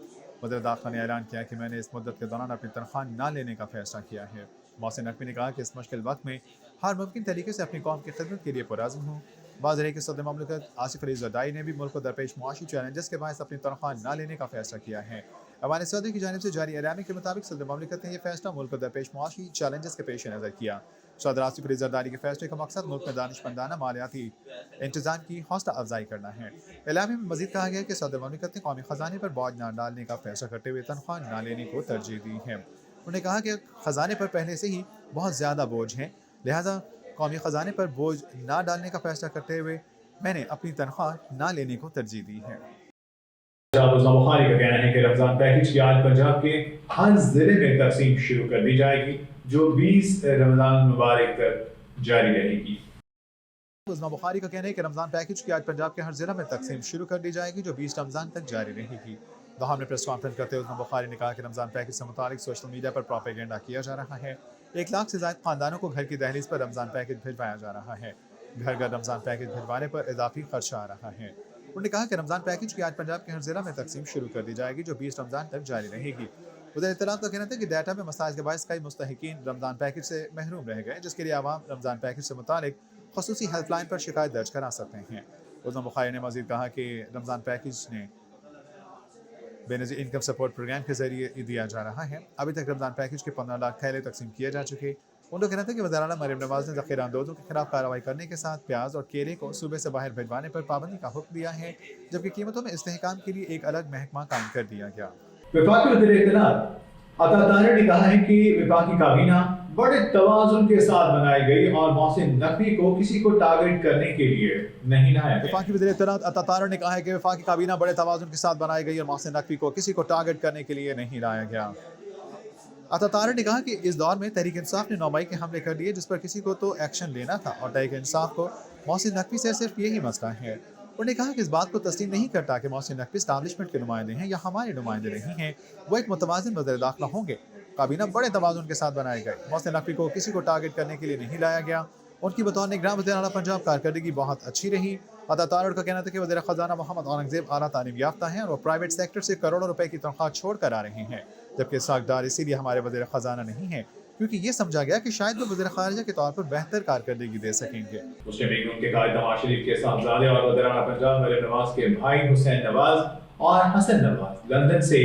वज़ीर दाखिला ने ऐलान किया कि मैंने इस मुद्दत के दौरान अपनी तनख्वाह न लेने का फैसला किया है। मोहसिन नकवी ने कहा कि इस मुश्किल वक्त में हर मुमकिन तरीके से अपनी कौम की खिदमत के लिए पुरअज़्म हूँ। बाज़ रहे कि सदर ममलकत आसिफ अली ज़रदारी ने भी मुल्क को दरपेश मुआशी चैलेंजेस के बायस अपनी तनख्वाह न लेने का फैसला किया है। अवान सदर की जानिब से जारी ऐलान के मुताबिक सदर ममलकत ने यह फैसला मुल्क को दरपेश मुआशी चैलेंजेस के पेश नज़र किया। सदर आसिफ अली ज़रदारी के फैसले का मकसद मुल्क में दानिशमंदाना मालियाती इंतज़ाम की हौसला अफजाई करना है। ऐलान में मज़ीद कहा गया कि सदर ममलकत ने कौमी ख़जाने पर बोझ न डालने का फैसला करते हुए तनख्वाह न लेने को तरजीह दी है। उन्होंने कहा कि ख़जाने पर पहले से ही बहुत ज़्यादा बोझ है, लिहाजा कौमी ख़जाने पर बोझ न डालने का फैसला करते हुए मैंने अपनी तनख्वाह न लेने को तरजीह दी है। बुखारी का कहना है कि रमजान पैकेज की आज पंजाब के हर जिले में तकसीम शुरू कर दी जाएगी, जो 20 रमजान मुबारक तक जारी रहेगी। बुखारी का कहना है कि रमजान पैकेज की आज पंजाब के हर जिला में तकसीम शुरू कर दी जाएगी, जो 20 रमजान तक जारी रहेगी। दोहाम में प्रेस कॉन्फ्रेंस करते हुए बुखारी ने कहा कि रमजान पैकेज से मुतालिक सोशल मीडिया पर प्रोपेगेंडा किया जा रहा है। 1 लाख से ज़ायद खानदानों को घर की दहलीज पर रमजान पैकेज भिजवाया जा रहा है। घर घर रमजान पैकेज भिजवाने पर इजाफी खर्चा आ रहा है। उन्होंने कहा कि रमजान पैकेज की आज पंजाब के हर जिला में तकसीम शुरू कर दी जाएगी, जो 20 रमजान तक जारी रहेगी। उधर इत्तलात का कहना था कि डाटा में मसाइल के बायस कई मुस्तहिकीन रमजान पैकेज से महरूम रह गए, जिसके लिए आवाम रमजान पैकेज से मुतालिक खसूसी हेल्पलाइन पर शिकायत दर्ज करा सकते हैं। उधर बुखारी ने मजीद कहा कि रमजान पैकेज ने बेनज़ीर इनकम सपोर्ट प्रोग्राम के जरिए दिया जा रहा है। अभी तक रमजान पैकेज के 15 लाख थैले तकसीम किए जा चुके। उनका कहना था कि वज़ीर आला मरीम नवाज ने ज़ख़ीरा अंदोज़ों के खिलाफ कार्रवाई करने के साथ प्याज और केले को सूबे से बाहर भिजवाने पर पाबंदी का हुक्म दिया है, जबकि कीमतों में इस्तेहकाम के लिए एक अलग महकमा कायम कर दिया गया। वफाकी वज़ीर इत्तलात अता तारिर ने कहा है कि वफाकी काबीना बड़े तवाज़ुन के साथ बनाई गई और मोहसिन नकवी को किसी को टारगेट करने के लिए नहीं लाया गया। वफाकी वज़ीर इत्तलात अता तारिर ने कहा है कि वफाकी काबीना बड़े तवाज़ुन के साथ बनाई गई और मोहसिन नकवी को किसी को टारगेट करने के लिए नहीं लाया गया। अता तारिर ने कहा कि इस दौर में तहरीक इंसाफ ने 9 मई के हमले कर दिए, जिस पर किसी को तो एक्शन लेना था और तहरीक इंसाफ को मोहसिन नकवी से सिर्फ यही मसला है। उन्होंने कहा कि इस बात को तस्लीम नहीं करता कि मोहसिन नकवी एस्टैब्लिशमेंट के नुमाइंदे हैं या हमारे नुमाइंदे नहीं हैं, वो एक मुतवाज़िन वज़ीर दाखिला होंगे। काबीना बड़े तवाज़ुन के साथ बनाए गए, मोहसिन नकवी को किसी को टारगेट करने के लिए नहीं लाया गया। उनकी बतौर निगरान वज़ीर आला पंजाब कारकर्दगी बहुत अच्छी रही। अता तारिर का कहना था कि वज़ीर ख़जाना मोहम्मद औरंगज़ेब आला तालीम याफ्ता हैं और वो प्राइवेट सेक्टर से करोड़ों रुपए की तनख्वाह छोड़ कर आ रहे हैं, जबकि सागदार इसीलिए हमारे वज़ीर ख़जाना नहीं है क्योंकि ये समझा गया कि शायद वो वज़ीर ख़ारिजा के तौर पर बेहतर कारकर्दगी दे सकेंगे। मुस्लिम लीग नून के कायद नवाज शरीफ के साहबजादे और वज़ीर आला पंजाब मरीम नवाज के भाई हुसैन नवाज और हसन नवाज लंदन से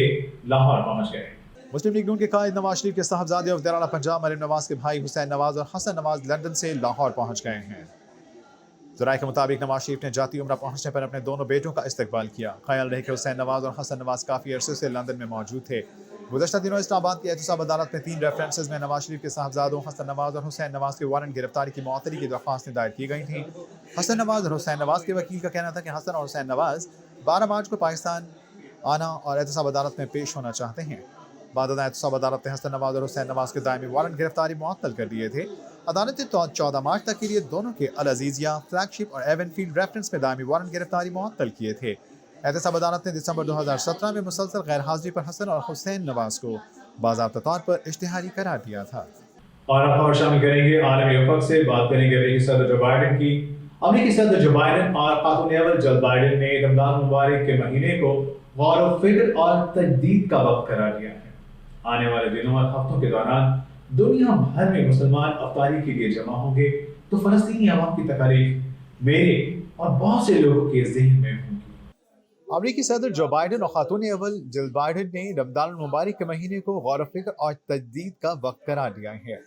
लाहौर पहुंच गए। मुस्लिम लीग नून के कायद नवाज शरीफ के साहबजादे और वज़ीर आला पंजाब मरीम नवाज के भाई हुसैन नवाज और हसन नवाज लंदन से लाहौर पहुंच गए हैं। ज़राए के मुताबिक नवाज शरीफ ने जाती उम्रा पहुंचने पर अपने दोनों बेटों का इस्तकबाल किया। ख्याल रहे कि हुसैन नवाज और हसन नवाज काफ़ी अरसे से लंदन में मौजूद थे। गुज़श्ता दिनों इस्लामाबाद की एहतसाब अदालत में 3 रेफरेंसेज में नवाज शरीफ के साहबजादों हसन नवाज और हुसैन नवाज के वारंट गिरफ्तारी की मुअत्तली की दरख्वास्तें दायर की गई थीं। हसन नवाज और हुसैन नवाज के वकील का कहना था कि हसन और हुसैन नवाज 12 मार्च को पाकिस्तान आना और एहतसाब अदालत में पेश होना चाहते हैं। बाद एहतसाब अदालत ने हसन नवाज और हुसैन नवाज के दायमी वारंट गिरफ्तारी मुअत्तल कर दिए थे। अदालत ने 14 मार्च तक के लिए दोनों के अल अजीजिया, फ्लैगशिप और एवनफील्ड रेफरेंस में दायमी वारंट गिरफ्तारी मुअत्तल किए थे। एहतसाब अदालत ने दिसंबर 2017 में मुसलसल गैर हाजिरी पर हसन और हुसैन नवाज को बाज़ाब्ता तौर पर इश्तिहारी करार दिया था। और अब खबर शामिल करेंगे आलमी उफ़क़ से, बात करेंगे अमेरिकी सदर जो बाइडेन की। अमेरिकी सदर जो बाइडेन और खातून अव्वल जिल बाइडेन ने रमज़ान मुबारक के महीने को गौर व फिक्र और तजदीद का वक्त करार दिया है। आने वाले दिनों और हफ्तों के दौरान दुनिया भर में मुसलमान अफ्तारी के लिए जमा होंगे तो फ़लस्तीनी अवाम की तकलीफ मेरे और बहुत से लोगों के ज़हन में होंगी। अमेरिकी सदर जो बाइडेन और खातून अव्वल जिल बाइडेन ने रमज़ान मुबारक के महीने को गौर फिक्र और तजदीद का वक्त करार दिया है।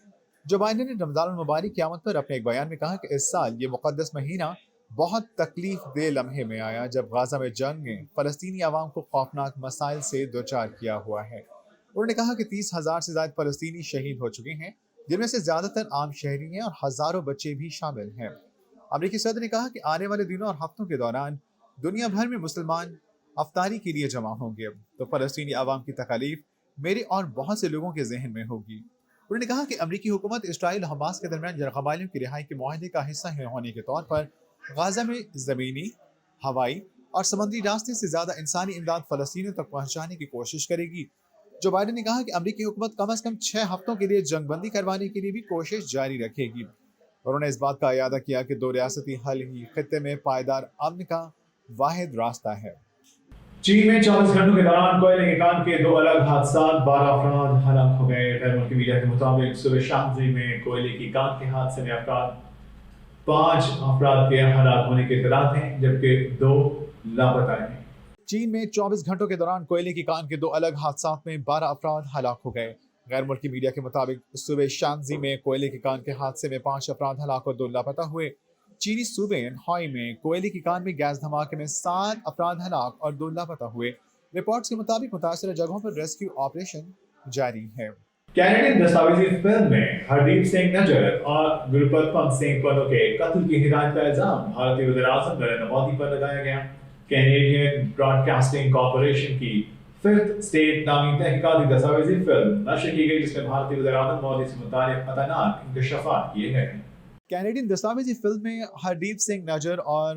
जो बाइडेन ने रमज़ान मुबारक की आमद पर अपने एक बयान में कहा कि इस साल ये मुक़द्दस महीना बहुत तकलीफ दे लम्हे में आया जब गाज़ा में जंग ने फ़लस्तीनी अवाम को खौफनाक मसाइल से दो चार किया हुआ है। उन्होंने कहा कि 30,000 से ज़्यादा फ़लस्तीनी शहीद हो चुके हैं, जिनमें से ज़्यादातर आम शहरी हैं और हज़ारों बच्चे भी शामिल हैं। अमेरिकी सदर ने कहा कि आने वाले दिनों और हफ्तों के दौरान दुनिया भर में मुसलमान अफ्तारी के लिए जमा होंगे तो फ़लस्तीनी अवाम की तकलीफ मेरे और बहुत से लोगों के जहन में होगी। انہوں نے کہا کہ امریکی حکومت اسرائیل اور حماس کے درمیان جرقبالیوں کی رہائی کے معاہدے کا حصہ ہونے کے طور پر غزہ میں زمینی، ہوائی اور سمندری راستے سے زیادہ انسانی امداد فلسطینیوں تک پہنچانے کی کوشش کرے گی۔ جو بائیڈن نے کہا کہ امریکی حکومت کم از کم 6 ہفتوں کے لیے جنگ بندی کروانے کے لیے بھی کوشش جاری رکھے گی۔ انہوں نے اس بات کا اعادہ کیا کہ 2 ریاستی حل ہی خطے میں پائیدار امن کا واحد راستہ ہے۔ چین میں 24 گھنٹوں کے دوران کوئلے کے کان کے 2 الگ حادثات، 12 افراد ہلاک ہو گئے۔ غیر ملکی میڈیا کے مطابق صبح شانزی میں کوئلے کی کان کے حادثے میں 5 افراد کے ہلاک ہونے کے اطلاعات ہیں، جبکہ 2 لاپتہ ہیں۔ چین میں 24 گھنٹوں کے دوران کوئلے کی کان کے 2 الگ حادثات میں 12 افراد ہلاک ہو گئے۔ غیر ملکی میڈیا کے مطابق صوبے شانزی میں کوئلے کی کان کے حادثے میں 5 افراد ہلاک اور 2 لاپتہ ہوئے۔ چینی صوبے ہائی میں کوئلے کی کان میں گیس دھماکے میں 7 افراد ہلاک اور 2 لاپتہ ہوئے۔ رپورٹس کے مطابق متاثرہ جگہوں پر ریسکیو آپریشن جاری ہے۔ کینیڈین دستاویزی فلم میں ہردیپ سنگھ نجر اور گرپتم سنگھ پنو کے قتل کی ہدایت کا الزام بھارتی وزیر اعظم نریندر مودی پر لگایا گیا۔ کینیڈین براڈ کاسٹنگ کارپوریشن کی 5th اسٹیٹ نامی تحقیقاتی دستاویزی فلم نشر کی گئی، جس میں بھارتی وزیر اعظم مودی سے متعلق خطرناک انکشافات کیے گئے ہیں۔ کینیڈین دستاویزی فلم میں ہردیپ سنگھ نجر اور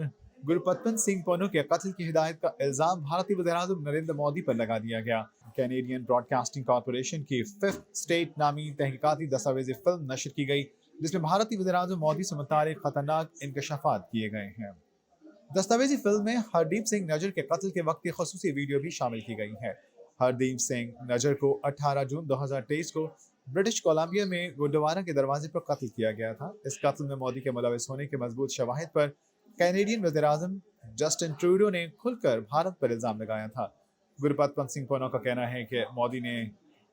گرپتم سنگھ پنو کے قتل کی ہدایت کا الزام بھارتی وزیر اعظم نریندر مودی پر لگا دیا گیا۔ کینیڈین براڈ کاسٹنگ کارپوریشن کی 5th اسٹیٹ نامی تحقیقاتی دستاویزی فلم نشر کی گئی، جس میں بھارتی وزیر اعظم مودی سے متعلق خطرناک انکشافات کیے گئے ہیں۔ دستاویزی فلم میں ہردیپ سنگھ نجر کے قتل کے وقت کی خصوصی ویڈیو بھی شامل کی گئی ہے۔ ہردیپ سنگھ نجر کو 18 جون 2023 کو برٹش کولمبیا میں گردوارہ کے دروازے پر قتل کیا گیا تھا۔ اس قتل میں مودی کے ملوث ہونے کے مضبوط شواہد پر کینیڈین وزیر اعظم جسٹن ٹروڈو نے کھل کر بھارت پر الزام لگایا تھا۔ گرپتم سنگھ پنو کا کہنا ہے کہ مودی نے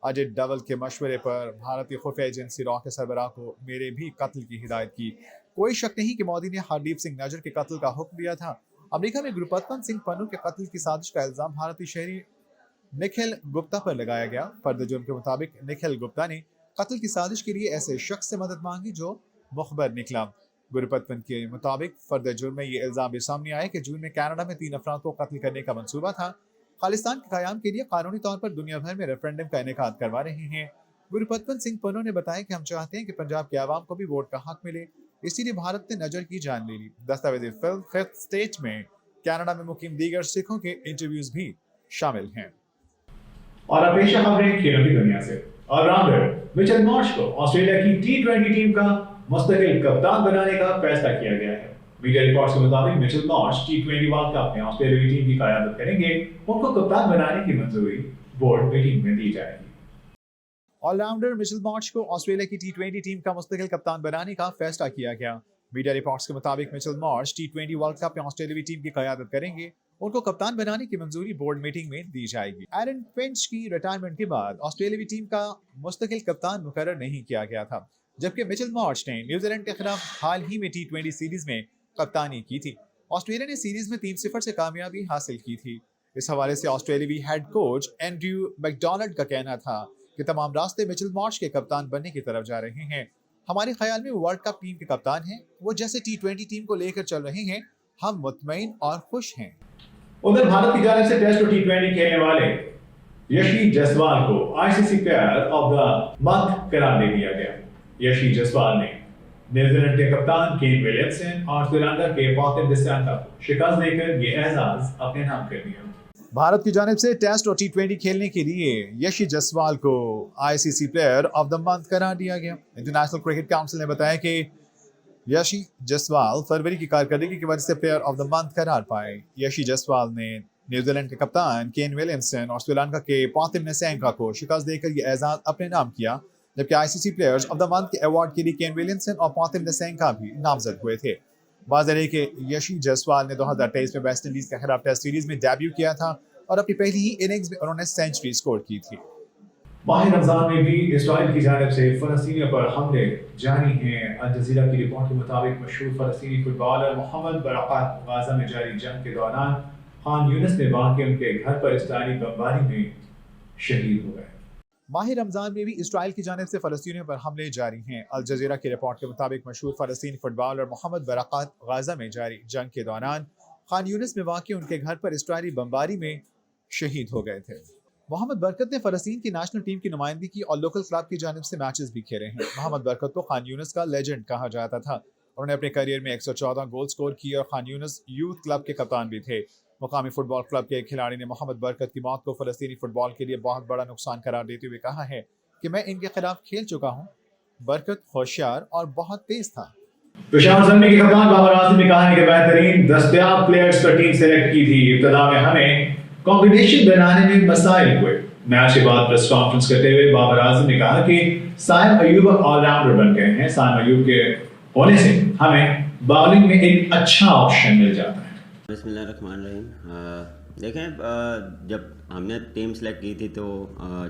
اجے ڈول کے مشورے پر بھارتی خفیہ ایجنسی را کے سربراہ کو میرے بھی قتل کی ہدایت کی۔ کوئی شک نہیں کہ مودی نے ہردیپ سنگھ نجر کے قتل کا حکم دیا تھا۔ امریکہ میں گرپتم سنگھ پنو کے قتل کی سازش کا الزام بھارتی شہری نکھل گپتا پر لگایا گیا۔ فرد جرم کے مطابق نکھل گپتا نے قتل کی سازش کے لیے ایسے شخص سے مدد مانگی جو مخبر نکلا۔ گرپتم کے مطابق فرد جرم میں یہ الزام بھی سامنے آیا کہ جون میں کینیڈا میں 3 افراد کو قتل کرنے کا منصوبہ تھا۔ خالصتان کے قیام کے لیے قانونی طور پر دنیا بھر میں ریفرنڈم کا انعقاد کروا رہے ہیں۔ گرپتم سنگھ پنو نے بتایا کہ ہم چاہتے ہیں کہ پنجاب کے عوام کو بھی ووٹ کا حق ملے، اسی لیے بھارت نے نجر کی جان لے لی۔ دستاویزی فلم 5th اسٹیٹ میں کینیڈا میں مقیم دیگر سکھوں کے انٹرویوز بھی شامل ہیں۔ اور اب پیش خبریں کھیلوں کی دنیا سے۔ آل راؤنڈر مچل مارش کو آسٹریلیا کی T20 ٹیم کا مستقل کپتان بنانے کا فیصلہ کیا گیا ہے۔ میڈیا رپورٹس کے مطابق مچل مارش T20 ورلڈ کپ میں آسٹریلوی ٹیم کی قیادت کریں گے۔ ان کو کپتان بنانے کی منظوری بورڈ میٹنگ میں دی جائے گی۔ آل راؤنڈر مچل مارش کو آسٹریلیا کی T20 ٹیم کا مستقل کپتان بنانے کا فیصلہ کیا گیا۔ میڈیا رپورٹس کے مطابق مچل مارش T20 ورلڈ کپ میں آسٹریلوی ٹیم کی قیادت کریں گے۔ ان کو کپتان بنانے کی منظوری بورڈ میٹنگ میں دی جائے گی۔ ایرن فنچ کی ریٹائرمنٹ کے بعد آسٹریلوی ٹیم کا مستقل کپتان مقرر نہیں کیا گیا تھا، جبکہ مچل مارش نے نیوزی لینڈ کے خلاف حال ہی میں T20 سیریز میں کپتانی کی تھی۔ آسٹریلیا نے سیریز میں 3-0 سے کامیابی حاصل کی تھی۔ اس حوالے سے آسٹریلوی ہیڈ کوچ اینڈریو میکڈونلڈ کا کہنا تھا کہ تمام راستے مچل مارش کے کپتان بننے کی طرف جا رہے ہیں۔ ہمارے خیال میں وہ ورلڈ کپ ٹیم کے کپتان ہیں، وہ جیسے T20 ٹیم کو لے کر چل رہے ہیں، ہم مطمئن اور خوش ہیں۔ ادھر بھارت کی جانب سے ٹیسٹ اور T20 کھیلنے والے یشی جسوال کو ICC player of the month قرار دے دیا گیا۔ یشی جسوال نے نیوزی لینڈ کے کپتان کین ولیمسن اور سری لنکا کے فاطم ڈسانتا کو شکست دے کر یہ اعزاز اپنے نام کر دیا۔ بھارت کی جانب سے ٹیسٹ اور T20 کھیلنے کے لیے یشی جسوال کو ICC player of the month قرار دیا گیا۔ انٹرنیشنل کرکٹ کونسل نے بتایا کہ یشی جسوال فروری کی کارکردگی کی وجہ سے پلیئر آف دا منتھ قرار پائے۔ یشی جسوال نے نیوزی لینڈ کے کپتان کین ولیمسن اور سری لنکا کے فاطم ڈسانتا کو شکست دے کر یہ اعزاز اپنے نام کیا، جبکہ ICC players of the month کے ایوارڈ کے لیے کین ولیمسن اور فاطم ڈسانتا بھی نامزد ہوئے تھے۔ واضح ہے کہ یشی جسوال نے 2023 میں ویسٹ انڈیز کے خلاف ٹیسٹ سیریز میں ڈیبیو کیا تھا اور اپنی پہلی ہی اننگز میں انہوں نے سینچری سکور کی تھی۔ ماہ رمضان میں بھی اسرائیل کی جانب سے فلسطینیوں پر حملے جاری ہیں۔ الجزیرہ کی رپورٹ کے مطابق مشہور فلسطینی فٹ بالر محمد برکات غزہ میں جاری جنگ کے دوران خان یونس میں واقع ان کے گھر پر اسرائیلی بمباری میں شہید ہو گئے۔ ماہ رمضان میں بھی اسرائیل کی جانب سے فلسطینیوں پر حملے جاری ہیں۔ الجزیرہ کی رپورٹ کے مطابق مشہور فلسطینی فٹ بالر محمد برکات غزہ میں جاری جنگ کے دوران خان یونس میں واقع ان کے گھر پر اسرائیلی بمباری میں شہید ہو گئے تھے۔ محمد برکت نے فلسطین کی نیشنل ٹیم کی نمائندگی کی اور لوکل کلب کی جانب سے میچز بھی کھیلے ہیں۔ محمد برکت کو خان یونس کا لیجنڈ کہا جاتا تھا۔ انہوں نے اپنے کیریئر میں 114 گول سکور کیے اور خان یونس یوتھ کلب کے کپتان بھی تھے۔ مقامی فٹ بال کلب کے ایک کھلاڑی نے محمد برکت کی موت کو فلسطینی فٹ بال کے لیے بہت بڑا نقصان قرار دیتے ہوئے کہا ہے کہ میں ان کے خلاف کھیل چکا ہوں۔ برکت ہوشیار اور بہت تیز تھا۔ پیشاور زلمی کے کپتان بابر اعظم نے کہا ہے کہ بہترین دستیاب پلیئرز پر ٹیم سلیکٹ کی تھی۔ ابتدا میں ہمیں کمپٹیشن بنانے میں مسائل ہوئے۔ میچ کے بعد پریس کانفرنس کرتے ہوئے بابر اعظم نے کہا کہ سائم ایوب آل راؤنڈر بن گئے ہیں۔ سائم ایوب کے ہونے سے ہمیں باؤلنگ میں ایک اچھا آپشن مل جاتا ہے۔ بسم اللہ الرحمن الرحیم۔ دیکھیں جب ہم نے ٹیم سلیکٹ کی تھی تو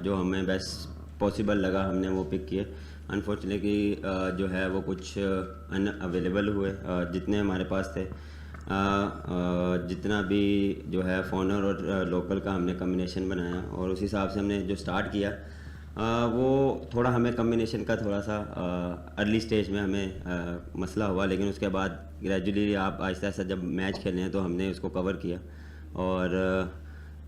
جو ہمیں بیسٹ پاسبل لگا ہم نے وہ پک کیے۔ انفارچونیٹلی جو ہے وہ کچھ ان اویلیبل ہوئے جتنے ہمارے پاس تھے۔ جتنا بھی جو ہے فارنر اور لوکل کا ہم نے کمبینیشن بنایا اور اس حساب سے ہم نے جو سٹارٹ کیا وہ تھوڑا ہمیں کمبینیشن کا تھوڑا سا ارلی سٹیج میں ہمیں مسئلہ ہوا، لیکن اس کے بعد گریجولی آپ آہستہ آہستہ جب میچ کھیلے ہیں تو ہم نے اس کو کور کیا اور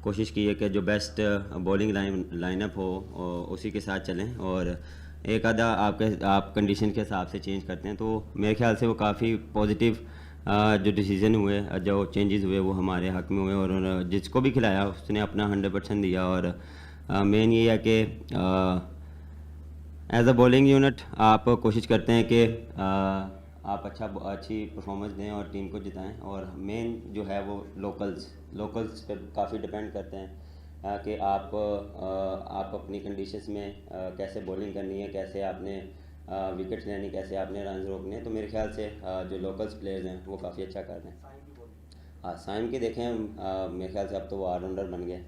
کوشش کی ہے کہ جو بیسٹ بولنگ لائن اپ ہو اسی کے ساتھ چلیں، اور ایک آدھا آپ کنڈیشن کے حساب سے چینج کرتے ہیں۔ تو میرے خیال سے وہ کافی پازیٹیو جو ڈیسیژن ہوئے، جو چینجز ہوئے وہ ہمارے حق میں ہوئے، اور جس کو بھی کھلایا اس نے اپنا 100% دیا۔ اور مین یہ ہے کہ ایز اے بولنگ یونٹ آپ کوشش کرتے ہیں کہ آپ اچھی پرفارمنس دیں اور ٹیم کو جتائیں، اور مین جو ہے وہ لوکلز پہ کافی ڈپینڈ کرتے ہیں کہ آپ اپنی کنڈیشنز میں کیسے بولنگ کرنی ہے، کیسے آپ نے وکٹس لینی، کیسے آپ نے رنز روکنے۔ تو میرے خیال سے جو لوکلز پلیئرز ہیں وہ کافی اچھا کر رہے ہیں۔ سائم کی دیکھیں میرے خیال سے اب تو وہ آل راؤنڈر بن گئے۔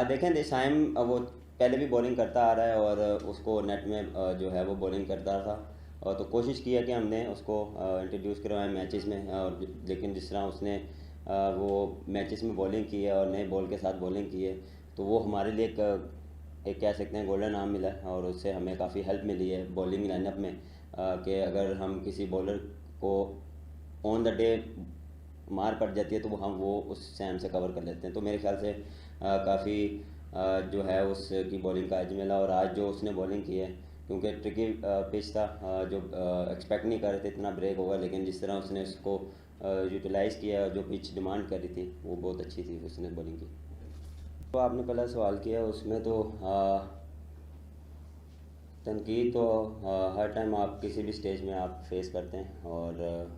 دیکھیں سائم وہ پہلے بھی بولنگ کرتا آ رہا ہے اور اس کو نیٹ میں جو ہے وہ بولنگ کرتا تھا، اور تو کوشش کی ہے کہ ہم نے اس کو انٹروڈیوس کروایا میچز میں، اور لیکن جس طرح اس نے وہ میچز میں بولنگ کی ہے اور نئے بال کے ساتھ بولنگ کی ہے تو وہ ہمارے لیے ایک کہہ سکتے ہیں گولڈن آرم ملا ہے، اور اس سے ہمیں کافی ہیلپ ملی ہے بولنگ لائن اپ میں کہ اگر ہم کسی بولر کو آن دا ڈے مار پڑ جاتی ہے تو وہ اس سیم سے کور کر لیتے ہیں۔ تو میرے خیال سے کافی جو ہے اس کی بولنگ کا ایج ملا، اور آج جو اس نے بولنگ کی ہے کیونکہ ٹرکی پچ تھا جو ایکسپیکٹ نہیں کر رہے تھے اتنا بریک ہوگا، لیکن جس طرح اس نے اس کو یوٹیلائز کیا، جو پچ ڈیمانڈ کر رہی تھی وہ بہت اچھی تھی اس نے بولنگ کی۔ تو آپ نے پہلا سوال کیا اس میں تو تنقید تو ہر ٹائم آپ کسی بھی سٹیج میں آپ فیس کرتے ہیں، اور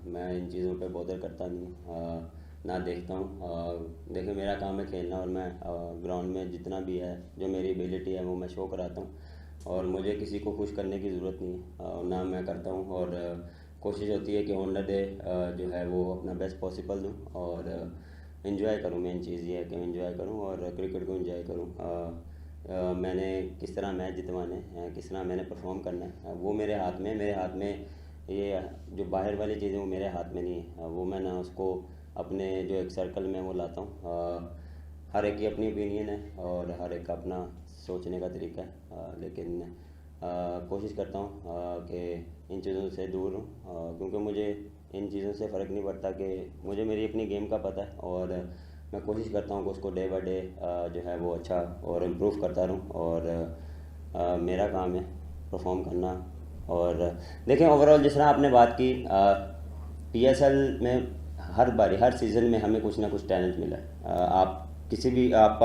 میں ان چیزوں پہ بودر کرتا نہیں، نہ دیکھتا ہوں۔ دیکھیں میرا کام ہے کھیلنا، اور میں گراؤنڈ میں جتنا بھی ہے جو میری ایبیلٹی ہے وہ میں شو کراتا ہوں، اور مجھے کسی کو خوش کرنے کی ضرورت نہیں ہے، نہ میں کرتا ہوں، اور کوشش ہوتی ہے کہ آن دا ڈے جو ہے وہ اپنا بیسٹ پاسبل دوں اور انجوائے کروں۔ مین چیز یہ ہے کہ میں انجوائے کروں اور کرکٹ کو انجوائے کروں۔ میں نے کس طرح میچ جتوانے ہیں، کس طرح میں نے پرفارم کرنا ہے وہ میرے ہاتھ میں یہ جو باہر والی چیزیں وہ میرے ہاتھ میں نہیں ہے، وہ میں نہ اس کو اپنے جو ایک سرکل میں وہ لاتا ہوں۔ ہر ایک کی اپنی اوپینین ہے اور ہر ایک کا اپنا سوچنے کا طریقہ ہے، لیکن کوشش کرتا ہوں کہ ان چیزوں سے دور ہوں، کیونکہ مجھے ان چیزوں سے فرق نہیں پڑتا کہ مجھے میری اپنی گیم کا پتہ ہے، اور میں کوشش کرتا ہوں کہ اس کو ڈے بائی ڈے جو ہے وہ اچھا اور امپروو کرتا رہوں، اور میرا کام ہے پرفارم کرنا۔ اور دیکھیں اوور آل جس طرح آپ نے بات کی، پی ایس ایل میں ہر باری ہر سیزن میں ہمیں کچھ نہ کچھ ٹیلنٹ ملا ہے۔ آپ کسی بھی آپ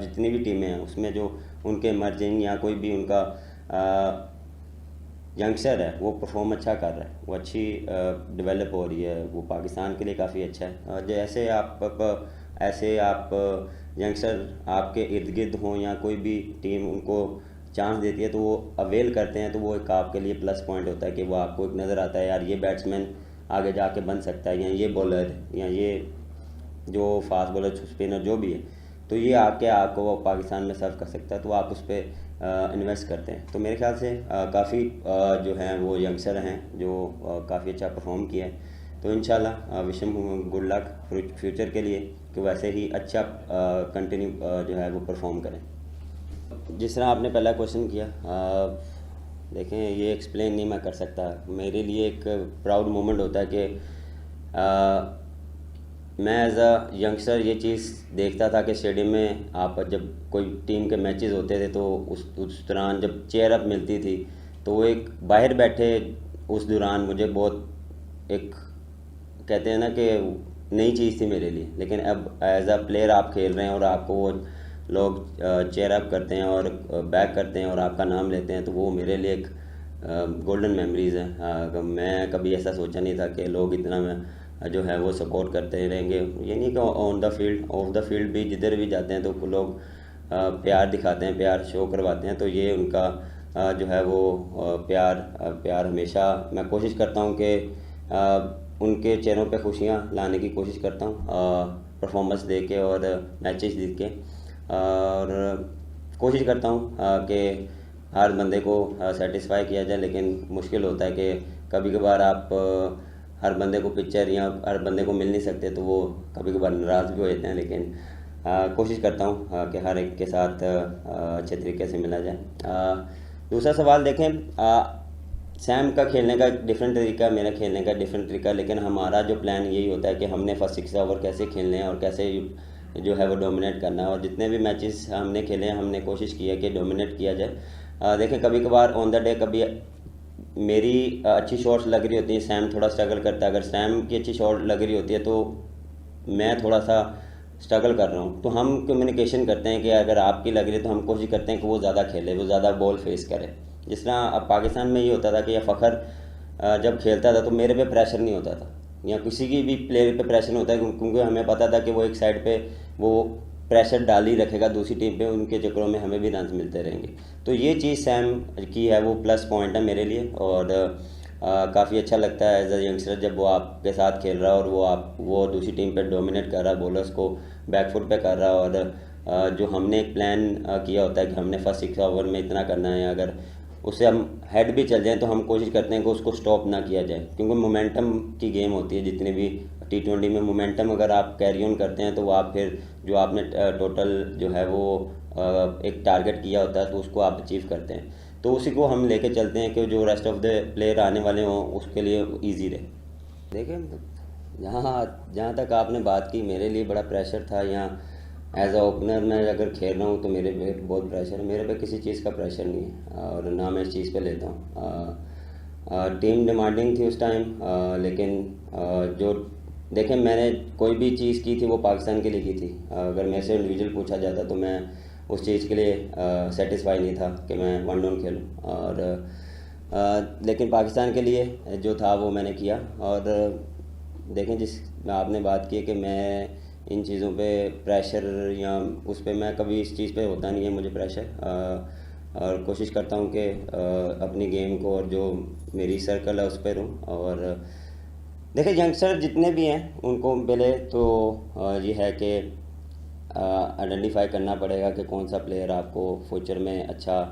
جتنی بھی ٹیمیں ہیں اس میں جو ان کے مرجنگ یا کوئی بھی ان کا ینگسٹر ہے وہ پرفارم اچھا کر رہا ہے، وہ اچھی ڈیولپ ہو رہی ہے، وہ پاکستان کے لیے کافی اچھا ہے۔ جیسے آپ ینگسٹر آپ کے ارد گرد ہوں یا کوئی بھی ٹیم ان کو چانس دیتی ہے تو وہ اویل کرتے ہیں، تو وہ ایک آپ کے لیے پلس پوائنٹ ہوتا ہے کہ وہ آپ کو ایک نظر آتا ہے یار یہ بیٹسمین آگے جا کے بن سکتا ہے، یا یہ بولر یا یہ جو فاسٹ بولر اسپنر جو بھی ہے تو یہ آپ کو پاکستان میں سرو کر سکتا ہے، تو آپ اس پہ انویسٹ کرتے ہیں۔ تو میرے خیال سے کافی جو ہیں وہ ینگسٹر ہیں جو کافی اچھا پرفارم کیا ہے، تو انشاءاللہ وشم گڈ لک فیوچر کے لیے کہ ویسے ہی اچھا کنٹینیو جو ہے وہ پرفارم کریں۔ جس طرح آپ نے پہلا کویشچن کیا، دیکھیں یہ ایکسپلین نہیں میں کر سکتا، میرے لیے ایک پراؤڈ مومنٹ ہوتا ہے کہ میں ایز اے ینگسٹر یہ چیز دیکھتا تھا کہ اسٹیڈیم میں آپ جب کوئی ٹیم کے میچز ہوتے تھے تو اس دوران جب چیئر اپ ملتی تھی تو وہ ایک باہر بیٹھے اس دوران مجھے بہت ایک کہتے ہیں نا کہ نئی چیز تھی میرے لیے. لیکن اب ایز اے پلیئر آپ کھیل رہے ہیں اور آپ کو وہ لوگ چیئر اپ کرتے ہیں اور بیک کرتے ہیں اور آپ کا نام لیتے ہیں تو وہ میرے لیے ایک گولڈن میموریز ہیں. میں کبھی ایسا سوچا نہیں تھا کہ لوگ اتنا میں جو ہے وہ سپورٹ کرتے رہیں گے. یہ نہیں کہ on the field off the field بھی جدھر بھی جاتے ہیں تو لوگ پیار دکھاتے ہیں, پیار شو کرواتے ہیں. تو یہ ان کا جو ہے وہ پیار ہمیشہ میں کوشش کرتا ہوں کہ ان کے چہروں پہ خوشیاں لانے کی کوشش کرتا ہوں پرفارمنس دے کے اور میچز دیکھ کے, اور کوشش کرتا ہوں کہ ہر بندے کو سیٹسفائی کیا جائے. لیکن مشکل ہوتا ہے کہ کبھی کبھار آپ ہر بندے کو پکچر یا ہر بندے کو مل نہیں سکتے تو وہ کبھی کبھار ناراض بھی ہو جاتے ہیں. لیکن کوشش کرتا ہوں کہ ہر ایک کے ساتھ اچھے طریقے سے ملا جائے. دوسرا سوال دیکھیں, سیم کا کھیلنے کا ڈفرینٹ طریقہ, میرا کھیلنے کا ڈفرینٹ طریقہ, لیکن ہمارا جو پلان یہی ہوتا ہے کہ ہم نے فرسٹ 6 اوور کیسے کھیلنے ہیں اور کیسے جو ہے وہ ڈومینیٹ کرنا ہے. اور جتنے بھی میچز ہم نے کھیلے ہیں ہم نے کوشش کی ہے کہ ڈومینیٹ کیا جائے. دیکھیں کبھی کبھار آن دا ڈے کبھی میری اچھی شاٹس لگ رہی ہوتی ہیں, سیم تھوڑا اسٹرگل کرتا ہے. اگر سیم کی اچھی شاٹ لگ رہی ہوتی ہے تو میں تھوڑا سا اسٹرگل کر رہا ہوں. تو ہم کمیونیکیشن کرتے ہیں کہ اگر آپ کی لگ رہی ہے تو ہم کوشش کرتے ہیں کہ وہ زیادہ کھیلے, وہ زیادہ بال فیس کرے. جس طرح اب پاکستان میں یہ ہوتا تھا کہ یا فخر جب کھیلتا تھا تو میرے پہ پریشر نہیں ہوتا تھا, یا کسی کی بھی پلیئر پہ پریشر نہیں ہوتا ہے, کیونکہ ہمیں پتہ تھا کہ وہ ایک سائڈ پہ وہ پریشر ڈال ہی رکھے گا دوسری ٹیم پہ, ان کے چکروں میں ہمیں بھی رنز ملتے رہیں گے. تو یہ چیز سیم کی ہے وہ پلس پوائنٹ ہے میرے لیے, اور کافی اچھا لگتا ہے ایز اے ینگسٹر جب وہ آپ کے ساتھ کھیل رہا ہے اور وہ دوسری ٹیم پہ ڈومینیٹ کر رہا ہے, بولرس کو بیک فٹ پہ کر رہا ہے, اور جو ہم نے ایک پلان کیا ہوتا ہے کہ ہم نے فرسٹ 6 اوور میں اتنا کرنا ہے, اگر اس سے ہم ہیڈ بھی چل جائیں تو ہم کوشش کرتے ہیں کہ اس کو سٹاپ نہ کیا جائے, کیونکہ مومنٹم کی گیم ہوتی ہے. جتنے بھی T20 میں مومنٹم اگر آپ کیری آن کرتے ہیں تو وہ آپ پھر جو آپ نے ٹوٹل جو ہے وہ ایک ٹارگیٹ کیا ہوتا ہے تو اس کو آپ اچیو کرتے ہیں. تو اسی کو ہم لے کے چلتے ہیں کہ جو ریسٹ آف دا پلیئر آنے والے ہوں اس کے لیے ایزی رہے. دیکھیں جہاں تک آپ نے بات کی, میرے لیے بڑا پریشر تھا. یہاں ایز اے اوپنر میں اگر کھیل رہا ہوں تو میرے پہ بہت پریشر ہے. میرے پہ کسی چیز کا پریشر نہیں ہے اور نہ میں اس چیز پہ لیتا ہوں. ٹیم ڈیمانڈنگ تھی اس ٹائم, لیکن جو دیکھیں میں نے کوئی بھی چیز کی تھی وہ پاکستان کے لیے کی تھی. اگر میرے سے انڈیویجول پوچھا جاتا تو میں اس چیز کے لیے سیٹسفائی نہیں تھا کہ میں 1 ڈاؤن کھیلوں, اور لیکن پاکستان کے لیے جو تھا وہ میں نے کیا. اور دیکھیں جس آپ نے بات کی کہ میں ان چیزوں پہ پریشر یا اس پہ, میں کبھی اس چیز پہ ہوتا نہیں ہے مجھے پریشر, اور کوشش کرتا ہوں کہ اپنی گیم کو اور جو میری سرکل ہے اس پہ رہوں. اور دیکھیں ینگسٹر جتنے بھی ہیں ان کو پہلے تو یہ ہے کہ آئیڈینٹیفائی کرنا پڑے گا کہ کون سا پلیئر آپ کو فیوچر میں اچھا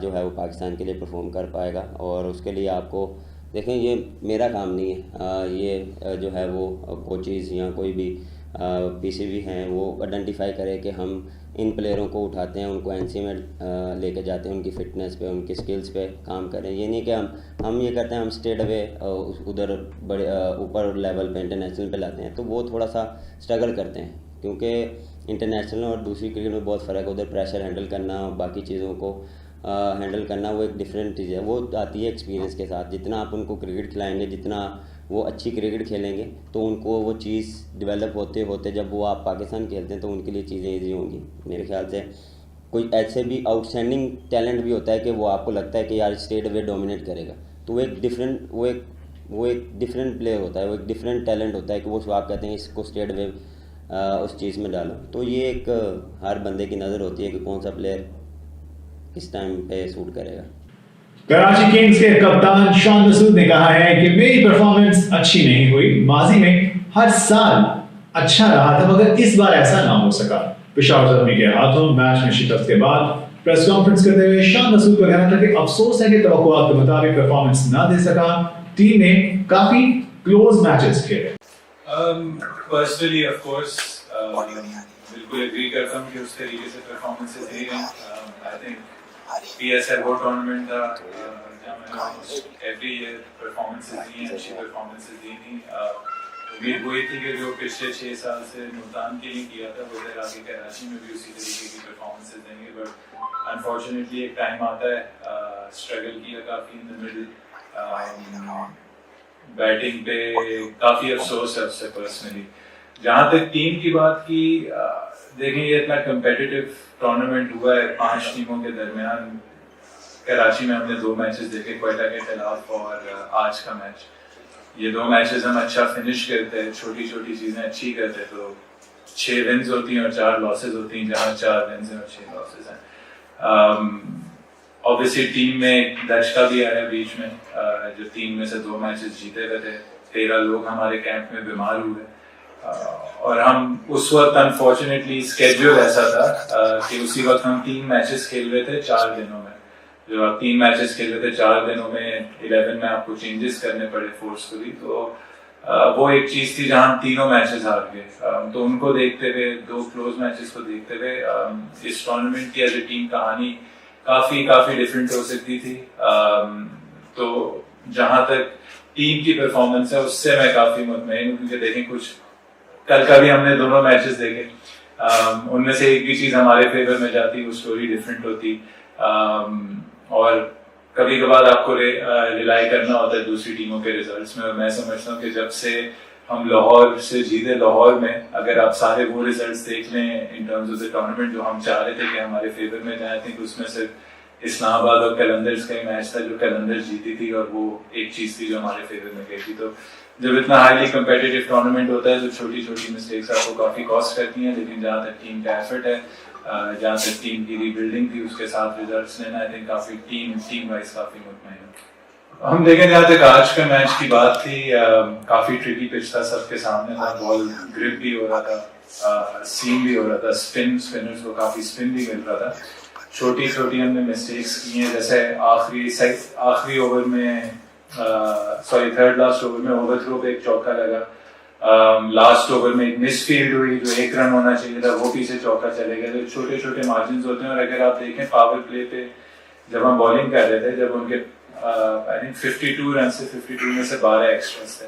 جو ہے وہ پاکستان کے لیے پرفارم کر پائے گا. اور اس کے لیے آپ کو دیکھیں یہ میرا کام نہیں ہے, یہ جو ہے وہ کوچز یا کوئی بھی پی سی بی ہیں وہ آئیڈینٹیفائی کرے کہ ہم ان پلیئروں کو اٹھاتے ہیں, ان کو این سی میں لے کے جاتے ہیں, ان کی فٹنس پہ ان کی سکلز پہ کام کریں. یہ نہیں کہ ہم یہ کرتے ہیں ہم اسٹیٹ اوے ادھر بڑے اوپر لیول پہ انٹرنیشنل پہ لاتے ہیں, تو وہ تھوڑا سا اسٹرگل کرتے ہیں, کیونکہ انٹرنیشنل اور دوسری کرکٹ میں بہت فرق ہے. ادھر پریشر ہینڈل کرنا, باقی چیزوں کو ہینڈل کرنا وہ ایک ڈفرینٹ چیز ہے, وہ آتی ہے ایکسپیرینس کے ساتھ. جتنا آپ ان کو کرکٹ کھلائیں گے, جتنا وہ اچھی کرکٹ کھیلیں گے تو ان کو وہ چیز ڈیولپ ہوتے ہوتے جب وہ آپ پاکستان کھیلتے ہیں تو ان کے لیے چیزیں ایزی ہوں گی. میرے خیال سے کوئی ایسے بھی آؤٹ اسٹینڈنگ ٹیلنٹ بھی ہوتا ہے کہ وہ آپ کو لگتا ہے کہ یار اسٹیٹ اوے ڈومینیٹ کرے گا, تو وہ ایک ڈفرینٹ پلیئر ہوتا ہے, وہ ایک ڈفرینٹ ٹیلنٹ ہوتا ہے کہ وہ آپ کہتے ہیں اس کو اسٹیٹ اوے اس چیز میں ڈالو. تو یہ ایک ہر بندے کی نظر ہوتی ہے کہ کون سا پلیئر کس ٹائم پہ سوٹ کرے گا. کراچی کنگز کے کپتان شان مسعود نے کہا ہے کہ میری پرفارمنس اچھی نہیں ہوئی, ماضی میں ہر سال اچھا رہا تھا مگر اس بار ایسا نہ ہو سکا. پشاور زلمی کے ہاتھوں میچ میں شکست کے بعد پریس کانفرنس کرتے ہوئے شان مسعود کا کہنا تھا کہ افسوس ہے کہ توقعات کے مطابق پرفارمنس نہ دے سکا. ٹیم نے کافی کلوز میچز کھیلے. پرسنلی آف کورس بالکل ایگری کرتا ہوں کہ اس طریقے سے پرفارمنسز دی گئیں. I think P S L وہ ٹورنامنٹ تھا جہاں میں نے ایوری ایئر پرفارمنسز دی ہیں, اچھی پرفارمنسز دی تھیں. امید وہی تھی کہ جو پچھلے 6 سال سے ملتان کے لیے کیا تھا وہ ادھر آگے کراچی میں بھی اسی طریقے کی پرفارمنسز دیں گے. بٹ انفارچونیٹلی ایک ٹائم آتا ہے, اسٹرگل کیا کافی ان دا مڈل, بیٹنگ پہ کافی افسوس ہے اس سے پرسنلی. جہاں تک ٹیم کی بات کی, دیکھیں یہ اتنا کمپیٹیٹو ٹورنامنٹ ہوا ہے 5 ٹیموں کے درمیان. کراچی میں ہم نے 2 میچز دیکھے, کوئٹہ کے خلاف اور آج کا میچ. یہ 2 میچز ہم اچھا فنش کرتے ہیں, چھوٹی چھوٹی چیزیں اچھی کرتے تو 6 ونز ہوتی ہیں اور 4 لاسز ہوتی ہیں, جہاں 4 ونز ہیں اور 6 لاسز ہیں. اوبیسلی ٹیم میں ایک دھچکا بھی آیا بیچ میں, جو 3 میں سے 2 میچز جیتے ہوئے تھے. 13 لوگ ہمارے کیمپ میں بیمار ہوئے, اور ہم اس وقت انفارچونیٹلی اسکیڈول ایسا تھا کہ اسی وقت ہم 3 میچز کھیل رہے تھے 4 دنوں میں. جو آپ 3 میچز کھیل رہے تھے 4 دنوں میں 11 میں آپ کو چینجز کرنے پڑے فورسفلی, تو وہ ایک چیز تھی جہاں ہم تینوں میچز ہار گئے. تو ان کو دیکھتے ہوئے, 2 کلوز میچز کو دیکھتے ہوئے, اس ٹورنامنٹ کی ایز اے ٹیم کہانی کافی ڈفرینٹ ہو سکتی تھی. تو جہاں تک ٹیم کی پرفارمنس ہے اس سے میں کافی مطمئن ہوں, کیونکہ دیکھیں کچھ کل کا بھی ہم نے دونوں میچز دیکھے, ان میں سے ایک بھی چیز ہمارے فیور میں جاتی, وہ اسٹوری ڈفرینٹ ہوتی. اور کبھی کبھار آپ کو ریلائی کرنا ہوتا ہے دوسری ٹیموں کے ریزلٹس میں. اور میں سمجھتا ہوں کہ جب سے ہم لاہور سے جیتے, لاہور میں اگر آپ سارے وہ ریزلٹس دیکھ لیں in terms of the tournament جو ہم چاہ رہے تھے کہ ہمارے فیور میں جائیں, تھے اس میں صرف اسلام آباد اور قلندرز کا ہی میچ تھا جو قلندرز جیتی تھی, اور وہ ایک چیز تھی جو ہمارے فیور میں گئی تھی. تو جب اتنا ہائیلی کمپیٹیٹیو ٹورنامنٹ ہوتا ہے تو چھوٹی چھوٹی مسٹیکس آپ کو کافی کاسٹ کرتی ہیں, لیکن جہاں تک ٹیم کا ایفرٹ ہے, جہاں تک ٹیم کی ری بلڈنگ تھی, اس کے ساتھ ریزلٹس لینا, آئی تھنک کافی ٹیم وائز کافی مطمئن ہے. ہم دیکھیں جہاں تک آج کا میچ کی بات تھی, کافی ٹرکی پچ تھا, سب کے سامنے تھا, بال گرپ بھی ہو رہا تھا, سیم بھی ہو رہا تھا, اسپنرز کو کافی اسپن بھی مل رہا تھا. چھوٹی چھوٹی ہم نے مسٹیکس کی ہیں, جیسے آخری اوور میں تھرڈ لاسٹ اوور میں اوور تھرو پہ ایک چوکا لگا, لاسٹ اوور میں ایک مس فیلڈ ہوئی جو 1 رن ہونا چاہیے تھا, وہ پیچھے چوکا چلے گیا. تو چھوٹے چھوٹے مارجنز ہوتے ہیں. اور اگر آپ دیکھیں پاور پلے پہ جب ہم بالنگ کر رہے تھے, جب ان کے آئی تھنک 52 رن سے 52 میں سے 12 ایکسٹراز تھے.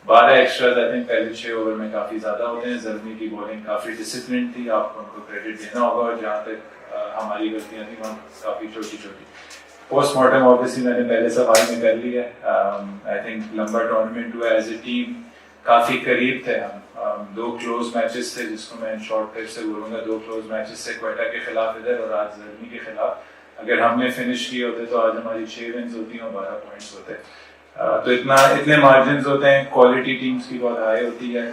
12 ایکسٹراز آئی تھنک پہلے 6 اوور میں کافی زیادہ ہوتے ہیں. زلمی کی بالنگ کافی ڈسپلن تھی, آپ کو ان کو کریڈٹ دینا ہوگا. اور جہاں تک ہماری غلطیاں تھیں وہ کافی چھوٹی چھوٹی. پوسٹ مارٹم آبویسلی میں نے پہلے سوال میں کر لیا. آئی تھنک لمبا ٹورنامنٹ ہوا, ایز اے ٹیم کافی قریب تھے ہم. 2 کلوز میچز تھے جس کو میں شارٹ کٹ سے بولوں گا. 2 کلوز میچز سے کوئٹہ کے خلاف ادھر اور آج زلمی کے خلاف. اگر ہم نے فنش کیے ہوتے تو آج ہماری 6 ونز ہوتی ہیں اور 12 پوائنٹس ہوتے. تو اتنے مارجنز ہوتے ہیں, کوالٹی ٹیمز کی بہت ہائی ہوتی ہے.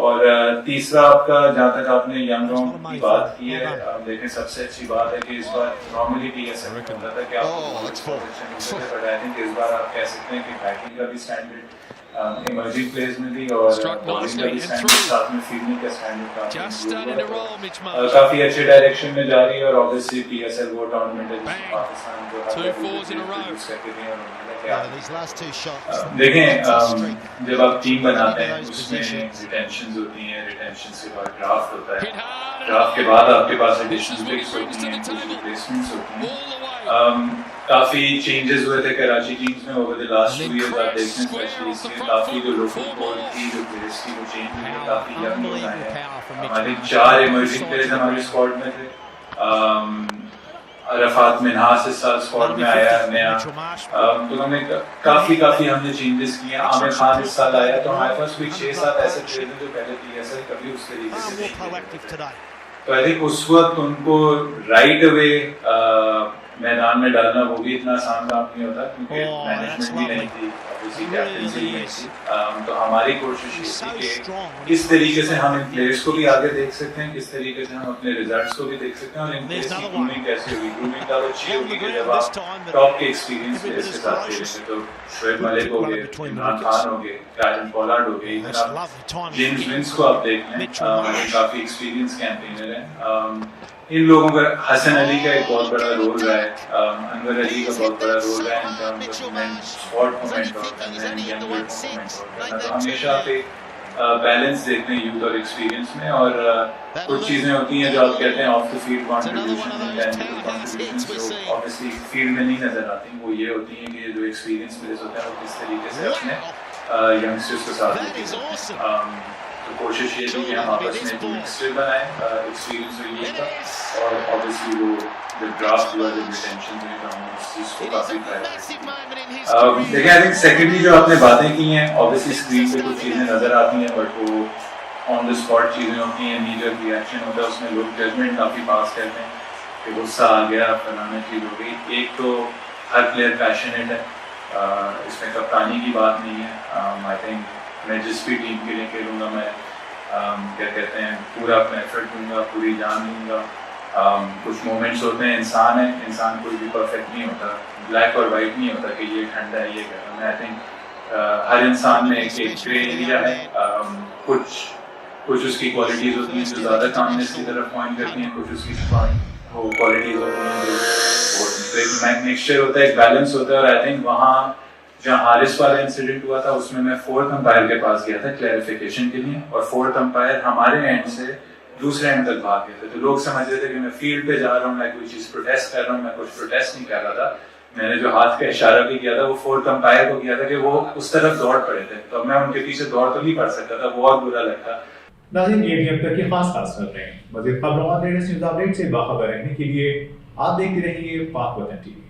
اور تیسرا آپ کا, جہاں تک آپ نے ینگ راؤنڈ کی بات کی ہے, آپ دیکھیں سب سے اچھی بات ہے کہ اس بار نارملی پی ایس ایل ہوتا تھا کہ آپ بٹ آئی تھنک اس بار آپ کہہ سکتے ہیں کہ بیٹنگ کا بھی اسٹینڈرڈ ایمرجنگ پلیز میں بھی اور بالنگ کا بھی اسٹینڈرڈ, ساتھ میں فیلڈنگ کا اسٹینڈرڈ کافی اچھے ڈائریکشن میں جا رہی ہے. اور اوبیسلی پی ایس ایل وہ ٹورنامنٹ ہے جس میں پاکستان کو دیکھیں جب آپ ٹیم بناتے ہیں اس میں ریٹینشنز ہوتی ہیں, ریٹینشنز کے بعد ڈرافٹ ہوتا ہے, ڈرافٹ کے بعد آپ کے پاس ایڈیشنل پکس ہوتی ہیں, کچھ ریپلیسمنٹس ہوتی ہیں. کافی چینجز ہوئے تھے کراچی ٹیمز میں اوور دی لاسٹ 2 ایئرز. آپ دیکھتے ہیں اسپیشلی اس کے کافی جو لوکل بال تھی, جو پلیئرس کی وہ چینج ہوئی, کافی ینگ لوگ آئے ہیں. ہمارے 4 ایمرجنگ پلیئرز ہمارے اسکواڈ میں تھے. عرفات منہاس اس سال اسکواڈ میں آیا ہے نیا. تو ہم نے کافی ہم نے چینجز کیے. عامر خان اس سال آیا. تو ہمارے پاس کوئی 6-7 ایسے پلیئر ہیں جو پہلے پی ایس ایل کبھی اس طریقے سے نہیں کھیلے تھے. تو آئی تھنک اس وقت ان کو رائٹ اوے میدان میں ڈالنا وہ بھی اتنا آسان کام نہیں ہوتا, کیونکہ مینجمنٹ بھی نہیں تھی, کیپٹنسی بھی نہیں تھی. تو ہماری کوشش یہ تھی کہ کس طریقے سے ہم ان پلیئرس کو بھی آگے دیکھ سکتے ہیں, کس طریقے سے ہم اپنے ریزلٹس کو بھی دیکھ سکتے ہیں, اور ان پلیئرس کی گرومنگ کیسے ہوگی. گرومنگ کا اچھی ہوگی کہ جب آپ ٹاپ کے ایکسپیرینس پلیئرس کے ساتھ کھیلیں گے. تو شعیب ملک ہو گئے, عمران خان ہو گئے, کائرن پولارڈ ہو گئے, جیمز ونس کو آپ دیکھ لیں, کافی ایکسپیرینس کیمپینر ہیں. ان لوگوں کا, حسن علی کا ایک بہت بڑا رول رہا ہے, انور علی کا بہت بڑا رول رہا ہے in terms of spot moment اور تو ہمیشہ آپ ایک بیلنس دیکھتے ہیں یوتھ اور ایکسپیرینس میں. اور کچھ چیزیں ہوتی ہیں جو آپ کہتے ہیں آف دا فیلڈ کانٹریبیوشن جو آبویسلی فیلڈ میں نہیں نظر آتی, وہ یہ ہوتی ہیں کہ جو ایکسپیرینس پلیئرز ہوتے ہیں وہ کس طریقے سے اپنے यंगस्टर्स के साथ होती है। तो कोशिश ये थी कि हम आपस में एक मिक्सचर बनाएं एक्सपीरियंस रिव्यू का, और ऑब्वियसली वो जब ड्राफ्ट हुआ, जब रिटेंशन हुई, तो हमने उस चीज़ को काफ़ी ट्राई। देखिए आई थिंक सेकेंडली जो आपने बातें की हैं, ऑब्वियसली स्क्रीन पे कुछ चीज़ें नज़र आती हैं, बट वो ऑन द स्पॉट चीज़ें होती हैं, नीजर रिएक्शन होता है, उसमें लोग जजमेंट काफ़ी पास करते हैं कि गुस्सा आ गया, फलाना चीज़ हो गई। एक तो हर प्लेयर पैशनेट है, इसमें कप्तानी की बात नहीं है। आई थिंक मैं जिस भी टीम के लिए खेलूँगा, मैं क्या कहते हैं, पूरा अपना एफर्ट दूंगा, पूरी जान दूंगा। कुछ मोमेंट्स होते हैं, इंसान है, इंसान कोई भी परफेक्ट नहीं होता, ब्लैक और वाइट नहीं होता कि ये ठंडा है, ये गर्म है। आई थिंक हर इंसान में एक ग्रे एरिया है। कुछ उसकी क्वालिटीज़ होती हैं जो ज़्यादा कामनेस की तरफ पॉइंट करती हैं, कुछ उसकी वो क्वालिटीज़ होती हैं जो एक मिक्सचर होता है, एक बैलेंस होता है। और आई थिंक वहाँ जहाँ हारिस वाला इंसिडेंट हुआ था, उसमें मैं फोर्थ अंपायर के पास गया था क्लैरिफिकेशन के लिए, और फोर्थ अंपायर हमारे एंड से दूसरे एंड तक भाग गए थे। तो लोग समझ रहे थे कि मैं फील्ड पे जा रहा हूँ, मैं कोई चीज़ प्रोटेस्ट कर रहा हूँ, मैं कुछ प्रोटेस्ट नहीं कर रहा था। मैंने जो हाथ का इशारा भी किया था, वो फोर्थ अंपायर को किया था कि वो उस तरफ दौड़ पड़े थे, तो मैं उनके पीछे दौड़ तो नहीं पड़ सकता था, बहुत बुरा लगता। नाज़रीन, ये भी अब तक की खास कर रहे हैं। मज़ीद खबरों और लेटेस्ट न्यूज़ अपडेट से बाखबर रहने के लिए आप देखते रहिए पाक वतन टीवी।